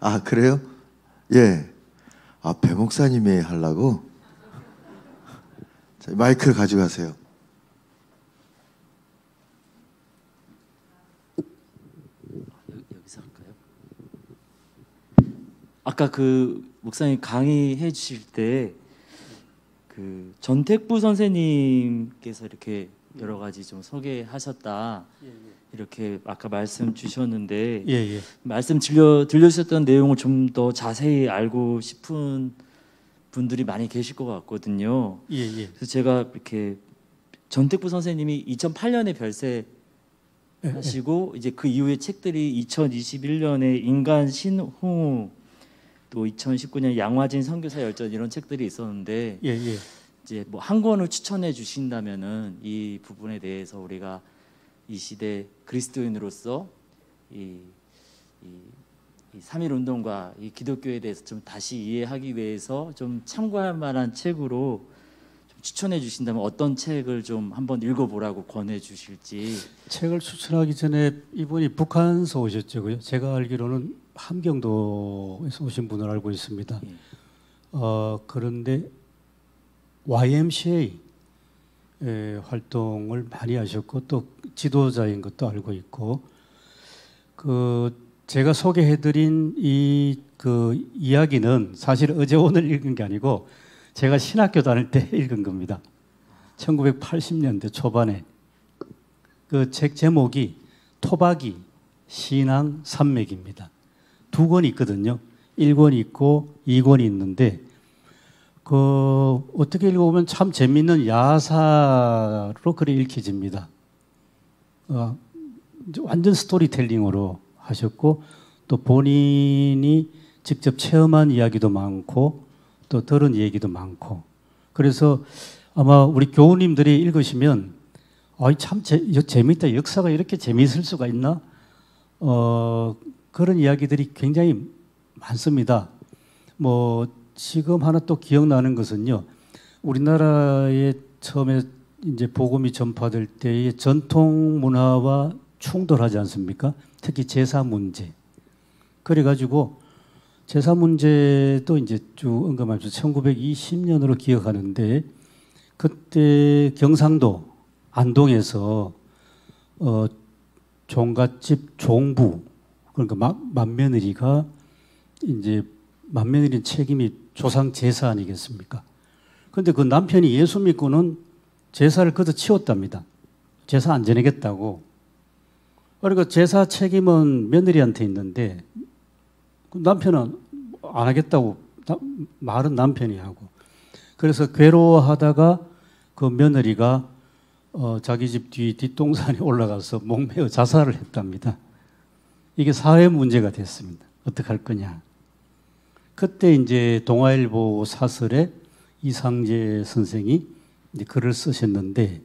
아, 그래요? 예. 배 목사님이 하려고? 자, 마이크 가져가세요. 여기서 할까요? 아까 그 목사님 강의해 주실 때 그 전택부 선생님께서 이렇게 여러 가지 좀 소개하셨다. 이렇게 아까 말씀 주셨는데 말씀 들려주셨던 내용을 좀 더 자세히 알고 싶은 분들이 많이 계실 것 같거든요. 그래서 제가 이렇게 전택부 선생님이 2008년에 별세하시고 이제 그 이후에 책들이 2021년에 인간 신후 또 2019년 양화진 선교사 열전 이런 책들이 있었는데 이제 뭐 한 권을 추천해 주신다면은 이 부분에 대해서 우리가 이 시대 그리스도인으로서 이 3.1 운동과 이 기독교에 대해서 좀 다시 이해하기 위해서 좀 참고할 만한 책으로 좀 추천해 주신다면 어떤 책을 좀 한번 읽어보라고 권해 주실지. 책을 추천하기 전에 이분이 북한에서 오셨죠. 제가 알기로는 함경도에서 오신 분을 알고 있습니다. 그런데 YMCA 활동을 많이 하셨고 또 지도자인 것도 알고 있고 제가 소개해드린 그 이야기는 사실 어제 오늘 읽은 게 아니고 제가 신학교 다닐 때 읽은 겁니다. 1980년대 초반에 그 책 제목이 토박이 신앙 산맥입니다. 두 권이 있거든요. 1권이 있고 2권이 있는데 그 어떻게 읽어보면 참 재미있는 야사로 글이 읽혀집니다. 완전 스토리텔링으로 하셨고 또 본인이 직접 체험한 이야기도 많고 또 들은 얘기도 많고 그래서 아마 우리 교우님들이 읽으시면 참 재미있다. 역사가 이렇게 재미있을 수가 있나? 그런 이야기들이 굉장히 많습니다. 뭐 지금 하나 또 기억나는 것은요. 우리나라에 처음에 이제 복음이 전파될 때의 전통 문화와 충돌하지 않습니까? 특히 제사 문제. 그래가지고 제사 문제도 이제 쭉 언급하면서 1920년으로 기억하는데 그때 경상도 안동에서 종갓집 종부 그러니까 맏며느리가 이제 맏며느리 책임이 조상 제사 아니겠습니까? 그런데 그 남편이 예수 믿고는 제사를 걷어치웠답니다. 제사 안 지내겠다고. 그러니까 제사 책임은 며느리한테 있는데 남편은 안 하겠다고 말은 남편이 하고. 그래서 괴로워하다가 그 며느리가 자기 집 뒷동산에 올라가서 목매어 자살을 했답니다. 이게 사회 문제가 됐습니다. 어떡할 거냐. 그때 이제 동아일보 사설에 이상재 선생이 이제 글을 쓰셨는데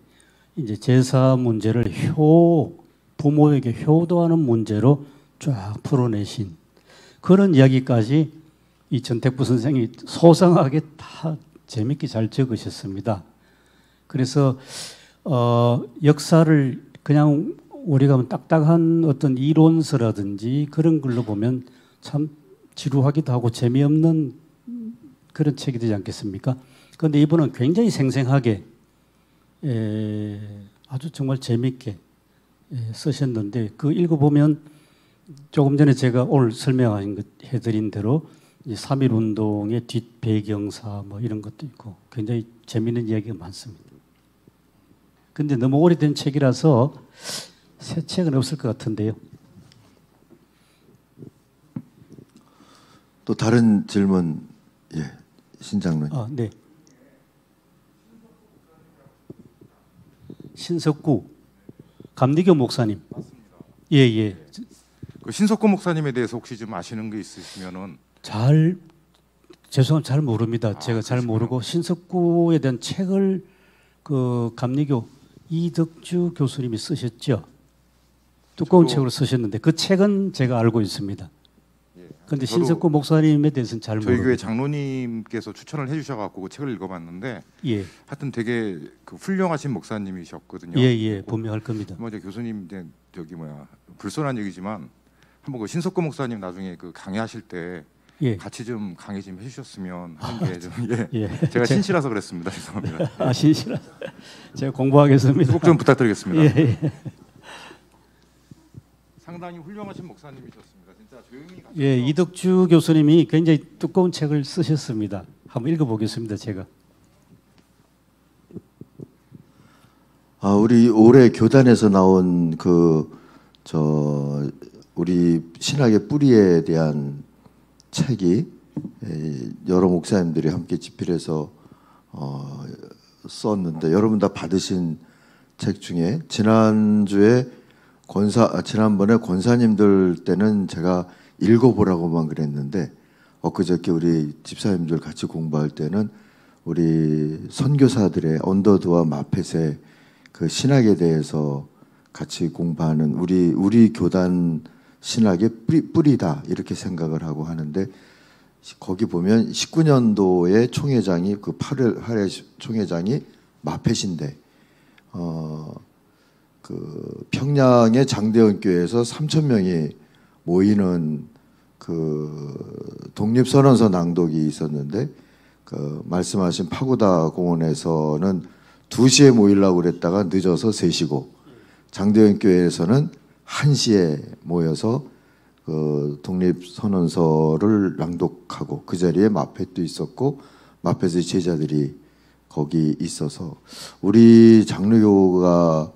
이제 제사 문제를 부모에게 효도하는 문제로 쫙 풀어내신 그런 이야기까지 이 전택부 선생이 소상하게 다 재밌게 잘 적으셨습니다. 그래서 역사를 그냥 우리가 딱딱한 어떤 이론서라든지 그런 걸로 보면 참 지루하기도 하고 재미없는 그런 책이 되지 않겠습니까? 그런데 이분은 굉장히 생생하게 아주 정말 재미있게 쓰셨는데 그 읽어보면 조금 전에 제가 오늘 해드린 대로 3.1운동의 뒷배경사 뭐 이런 것도 있고 굉장히 재미있는 이야기가 많습니다. 근데 너무 오래된 책이라서 새 책은 없을 것 같은데요. 또 다른 질문, 신장로님. 네. 신석구 감리교 목사님. 맞습니다. 예. 그 신석구 목사님에 대해서 혹시 좀 아시는 게 있으시면은 죄송합니다. 잘 모릅니다. 제가 잘 모르고 신석구에 대한 책을 그 감리교 이덕주 교수님이 쓰셨죠. 두꺼운 책으로 쓰셨는데 그 책은 제가 알고 있습니다. 그런데 신석구 목사님에 대해서는 잘 모릅니다. 저희 교회 장로님께서 추천을 해주셔갖고 그 책을 읽어봤는데 하여튼 되게 그 훌륭하신 목사님이셨거든요. 분명할 겁니다. 뭐 이제 교수님 불손한 얘기지만 한번 그 신석구 목사님 나중에 그 강의하실 때 같이 좀 강의 좀 해주셨으면 하는 게 좀 제가 신시라서 그랬습니다. 죄송합니다. 신시라서 제가 공부하겠습니다. 꼭 좀 부탁드리겠습니다. 상당히 훌륭하신 목사님이셨습니다. 진짜 조용히 이덕주 교수님이 굉장히 두꺼운 책을 쓰셨습니다. 한번 읽어보겠습니다. 제가. 우리 올해 교단에서 나온 우리 신학의 뿌리에 대한 책이 여러 목사님들이 함께 집필해서 썼는데 여러분 다 받으신 책 중에 지난번에 권사님들 때는 제가 읽어보라고만 그랬는데 엊그저께 우리 집사님들 같이 공부할 때는 우리 선교사들의 언더드와 마펫의 그 신학에 대해서 같이 공부하는 우리 교단 신학의 뿌리다 이렇게 생각을 하고 하는데 거기 보면 19년도에 총회장이 그 8회 총회장이 마펫인데 그 평양의 장대원 교회에서 3,000명이 모이는 그 독립선언서 낭독이 있었는데 그 말씀하신 파고다 공원에서는 2시에 모이려고 그랬다가 늦어서 3시고 장대원 교회에서는 1시에 모여서 그 독립선언서를 낭독하고 그 자리에 마펫도 있었고 마펫의 제자들이 거기 있어서 우리 장로교가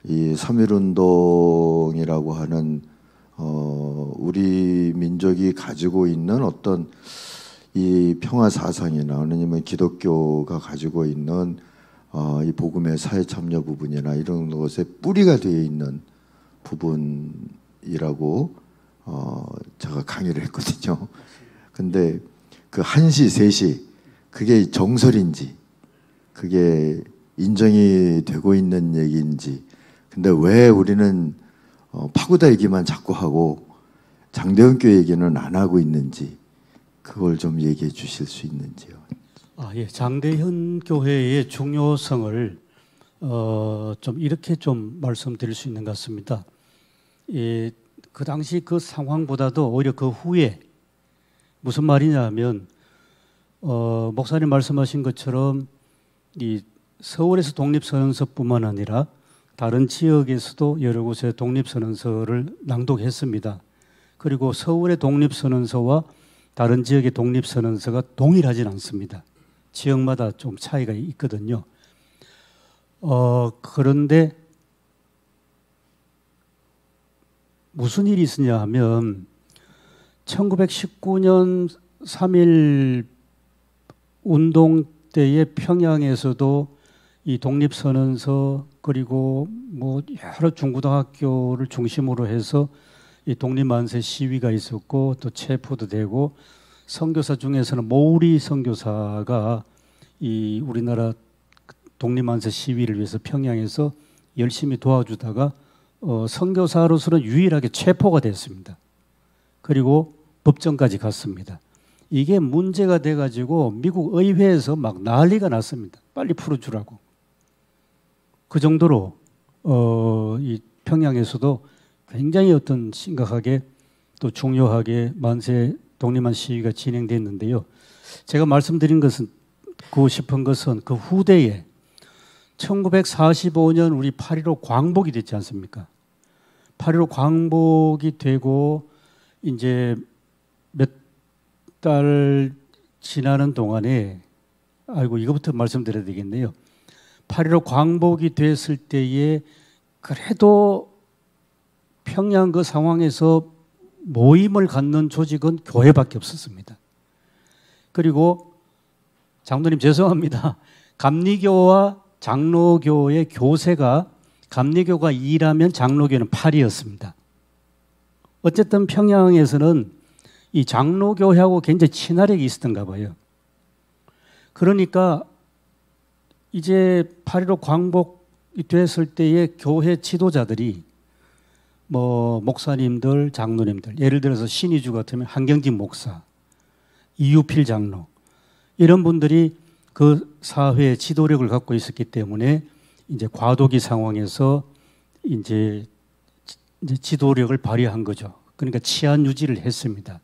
이 3.1운동이라고 하는 우리 민족이 가지고 있는 어떤 이 평화 사상이나 아니면 기독교가 가지고 있는 이 복음의 사회 참여 부분이나 이런 것에 뿌리가 되어 있는 부분이라고 제가 강의를 했거든요. 근데 그 1시, 3시 그게 정설인지 그게 인정이 되고 있는 얘기인지, 근데 왜 우리는 파고다 얘기만 자꾸 하고 장대현교 얘기는 안 하고 있는지 그걸 좀 얘기해 주실 수 있는지요. 예. 장대현 교회의 중요성을 좀 이렇게 좀 말씀드릴 수 있는 것 같습니다. 예, 그 당시 그 상황보다도 오히려 그 후에 무슨 말이냐면 목사님 말씀하신 것처럼 이 서울에서 독립선언서뿐만 아니라 다른 지역에서도 여러 곳에 독립선언서를 낭독했습니다. 그리고 서울의 독립선언서와 다른 지역의 독립선언서가 동일하진 않습니다. 지역마다 좀 차이가 있거든요. 그런데 무슨 일이 있었냐 하면 1919년 3.1 운동 때에 평양에서도 이 독립선언서 그리고 뭐 여러 중고등학교를 중심으로 해서 이 독립만세 시위가 있었고 또 체포도 되고, 선교사 중에서는 모우리 선교사가 이 우리나라 독립만세 시위를 위해서 평양에서 열심히 도와주다가 선교사로서는 유일하게 체포가 됐습니다. 그리고 법정까지 갔습니다. 이게 문제가 돼가지고 미국 의회에서 막 난리가 났습니다. 빨리 풀어주라고. 그 정도로 이 평양에서도 굉장히 어떤 심각하게 또 중요하게 독립만 시위가 진행됐는데요. 제가 말씀드린 것은 싶은 것은 그 후대에 1945년 우리 8.15 광복이 됐지 않습니까? 8.15 광복이 되고 이제 몇 달 지나는 동안에 이거부터 말씀드려야 되겠네요. 8.15 광복이 됐을 때에 그래도 평양 그 상황에서 모임을 갖는 조직은 교회밖에 없었습니다. 그리고 장로님 죄송합니다. 감리교와 장로교의 교세가 감리교가 2라면 장로교는 8이었습니다. 어쨌든 평양에서는 이 장로교회하고 굉장히 친화력이 있었던가 봐요. 그러니까 이제 8.15 광복이 됐을 때의 교회 지도자들이 뭐 목사님들, 장로님들, 예를 들어서 신의주 같으면 한경진 목사, 이유필 장로, 이런 분들이 그 사회의 지도력을 갖고 있었기 때문에 이제 과도기 상황에서 이제 지도력을 발휘한 거죠. 그러니까 치안 유지를 했습니다.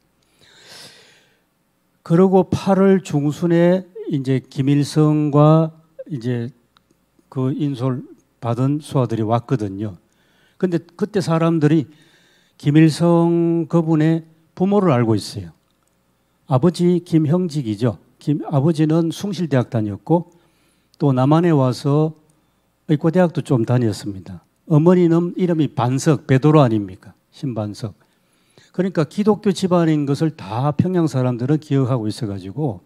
그리고 8월 중순에 이제 김일성과 이제 그 인솔 받은 수하들이 왔거든요. 근데 그때 사람들이 김일성 그분의 부모를 알고 있어요. 아버지 김형직이죠. 아버지는 숭실대학 다녔고 또 남한에 와서 의과대학도 좀 다녔습니다. 어머니는 이름이 반석, 베드로 아닙니까? 신반석. 그러니까 기독교 집안인 것을 다 평양 사람들은 기억하고 있어가지고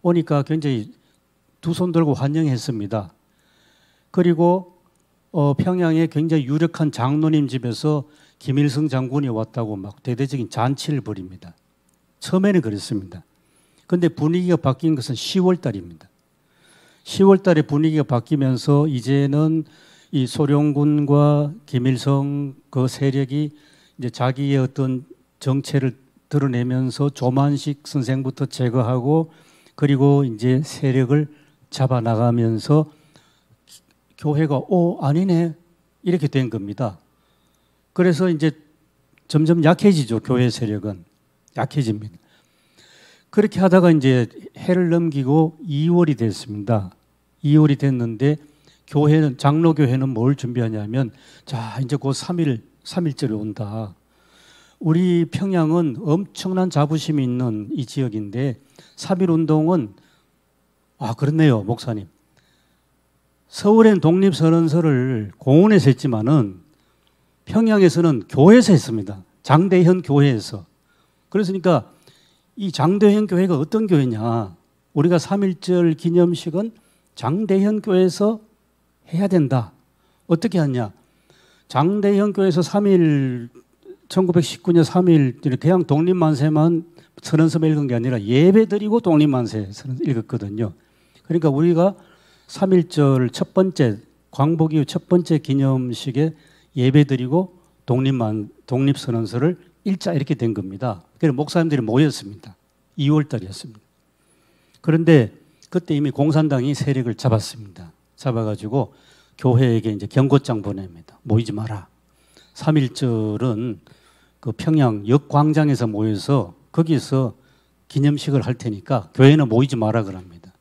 오니까 굉장히 두 손 들고 환영했습니다. 그리고 평양에 굉장히 유력한 장로님 집에서 김일성 장군이 왔다고 막 대대적인 잔치를 벌입니다. 처음에는 그랬습니다. 그런데 분위기가 바뀐 것은 10월 달입니다. 10월 달에 분위기가 바뀌면서 이제는 이 소련군과 김일성 그 세력이 이제 자기의 어떤 정체를 드러내면서 조만식 선생부터 제거하고 그리고 이제 세력을 잡아나가면서 교회가 아니네 이렇게 된 겁니다. 그래서 이제 점점 약해지죠. 교회 세력은 약해집니다. 그렇게 하다가 이제 해를 넘기고 2월이 됐습니다. 2월이 됐는데 교회는 장로교회는 뭘 준비하냐면 자 이제 곧 3.1절이 온다. 우리 평양은 엄청난 자부심이 있는 이 지역인데 3.1 운동은 그렇네요 목사님. 서울엔 독립선언서를 공원에서 했지만은 평양에서는 교회에서 했습니다. 장대현 교회에서. 그랬으니까 이 장대현 교회가 어떤 교회냐? 우리가 3.1절 기념식은 장대현 교회에서 해야 된다. 어떻게 하냐? 장대현 교회에서 1919년 3.1 그냥 독립만세만 선언서 읽은 게 아니라 예배드리고 독립만세 읽었거든요. 그러니까 우리가 3.1절 첫 번째 광복 이후 첫 번째 기념식에 예배드리고 독립선언서를 읽자 이렇게 된 겁니다. 그래서 목사님들이 모였습니다. 2월 달이었습니다. 그런데 그때 이미 공산당이 세력을 잡았습니다. 잡아가지고 교회에게 이제 경고장 보냅니다. 모이지 마라. 3.1절은 그 평양 역광장에서 모여서 거기서 기념식을 할 테니까 교회는 모이지 마라 그럽니다.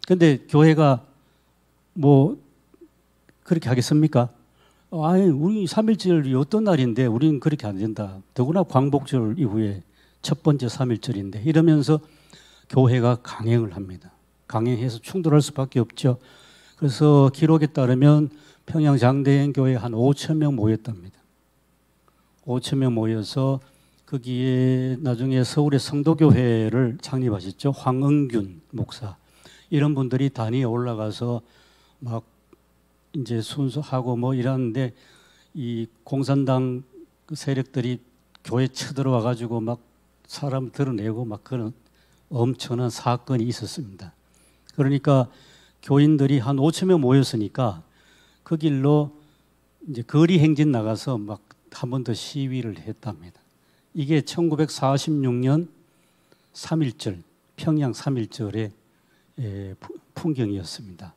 그런데 교회가 뭐 그렇게 하겠습니까? 아니, 우리 3.1절이 어떤 날인데 우리는 그렇게 안 된다. 더구나 광복절 이후에 첫 번째 3.1절인데 이러면서 교회가 강행을 합니다. 강행해서 충돌할 수밖에 없죠. 그래서 기록에 따르면 평양 장대현 교회에 한 5천 명 모였답니다. 5천 명 모여서 거기에 나중에 서울의 성도교회를 창립하셨죠. 황응균 목사. 이런 분들이 단위에 올라가서 막 이제 순서하고 뭐 이러는데 이 공산당 세력들이 교회 쳐들어와 가지고 막 사람 드러내고 막 그런 엄청난 사건이 있었습니다. 그러니까 교인들이 한 5천 명 모였으니까 그 길로 이제 거리 행진 나가서 막 한 번 더 시위를 했답니다. 이게 1946년 3.1절 평양 3.1절의 풍경이었습니다.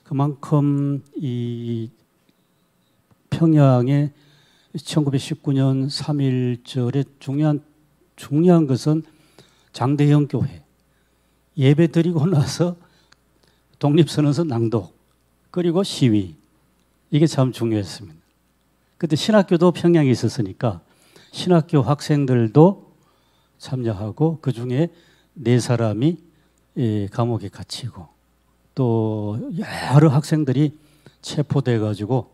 그만큼 이 평양의 1919년 3.1절의 중요한 것은 장대현 교회 예배 드리고 나서 독립선언서 낭독 그리고 시위 이게 참 중요했습니다. 그때 신학교도 평양에 있었으니까 신학교 학생들도 참여하고 그중에 4사람이 감옥에 갇히고 또 여러 학생들이 체포돼 가지고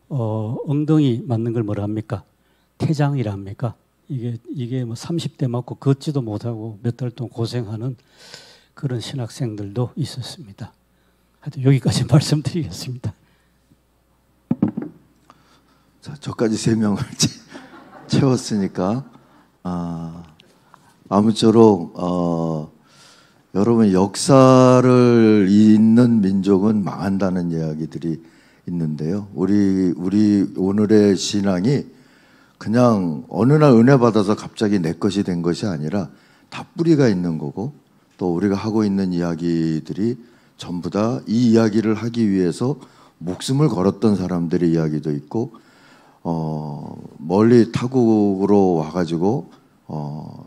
엉덩이 맞는 걸 뭐라 합니까? 태장이라 합니까? 이게 뭐 30대 맞고 걷지도 못하고 몇 달 동안 고생하는 그런 신학생들도 있었습니다. 하여튼 여기까지 말씀드리겠습니다. 자, 저까지 3명을 채웠으니까 아무쪼록 여러분 역사를 잇는 민족은 망한다는 이야기들이 있는데요. 우리 오늘의 신앙이 그냥 어느 날 은혜 받아서 갑자기 내 것이 된 것이 아니라 다 뿌리가 있는 거고 또 우리가 하고 있는 이야기들이 전부 다 이 이야기를 하기 위해서 목숨을 걸었던 사람들의 이야기도 있고 멀리 타국으로 와가지고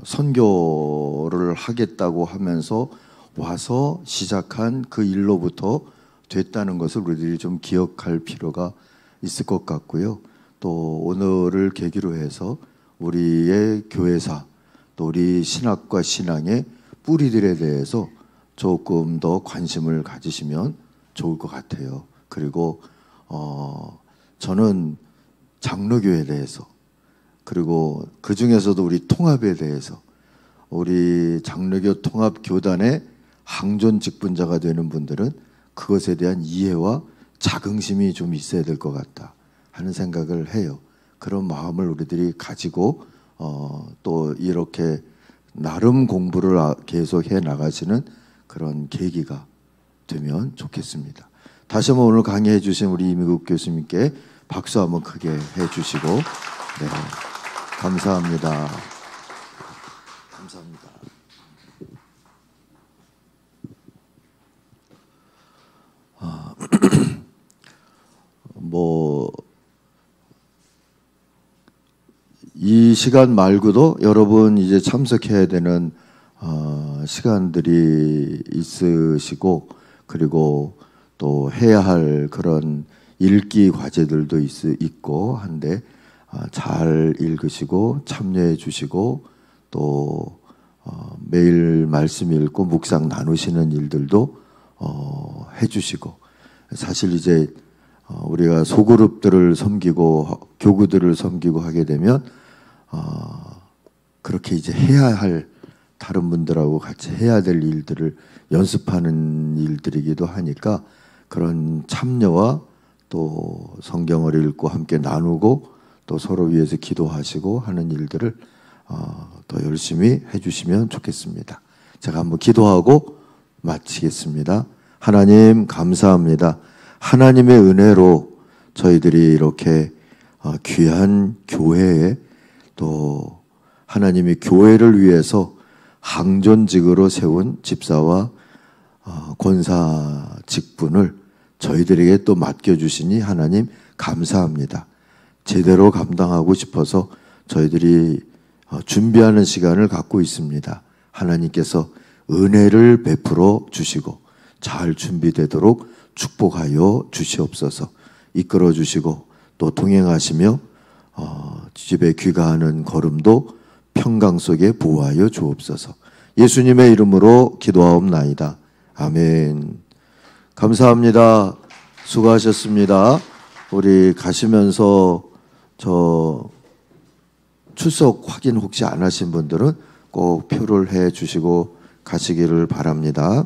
선교를 하겠다고 하면서 와서 시작한 그 일로부터 됐다는 것을 우리들이 좀 기억할 필요가 있을 것 같고요. 또 오늘을 계기로 해서 우리의 교회사 또 우리 신학과 신앙의 뿌리들에 대해서 조금 더 관심을 가지시면 좋을 것 같아요. 그리고 저는 장로교에 대해서 그리고 그 중에서도 우리 통합에 대해서 우리 장로교 통합교단의 항존 직분자가 되는 분들은 그것에 대한 이해와 자긍심이 좀 있어야 될 것 같다 하는 생각을 해요. 그런 마음을 우리들이 가지고 또 이렇게 나름 공부를 계속 해 나가시는 그런 계기가 되면 좋겠습니다. 다시 한번 오늘 강의해 주신 우리 이미국 교수님께 박수 한번 크게 해주시고 네, 감사합니다. 감사합니다. 이 시간 말고도 여러분 이제 참석해야 되는 시간들이 있으시고 그리고 또 해야 할 그런 읽기 과제들도 있고 한데 잘 읽으시고 참여해 주시고 또 매일 말씀 읽고 묵상 나누시는 일들도 해 주시고 사실 이제 우리가 소그룹들을 섬기고 교구들을 섬기고 하게 되면 그렇게 이제 해야 할 다른 분들하고 같이 해야 될 일들을 연습하는 일들이기도 하니까 그런 참여와 또 성경을 읽고 함께 나누고 또 서로 위해서 기도하시고 하는 일들을 더 열심히 해주시면 좋겠습니다. 제가 한번 기도하고 마치겠습니다. 하나님 감사합니다. 하나님의 은혜로 저희들이 이렇게 귀한 교회에 또 하나님이 교회를 위해서 항존직으로 세운 집사와 권사 직분을 저희들에게 또 맡겨주시니 하나님 감사합니다. 제대로 감당하고 싶어서 저희들이 준비하는 시간을 갖고 있습니다. 하나님께서 은혜를 베풀어 주시고 잘 준비되도록 축복하여 주시옵소서. 이끌어 주시고 또 동행하시며 집에 귀가하는 걸음도 평강 속에 보호하여 주옵소서. 예수님의 이름으로 기도하옵나이다. 아멘. 감사합니다. 수고하셨습니다. 우리 가시면서 저 출석 확인 혹시 안 하신 분들은 꼭 표를 해 주시고 가시기를 바랍니다.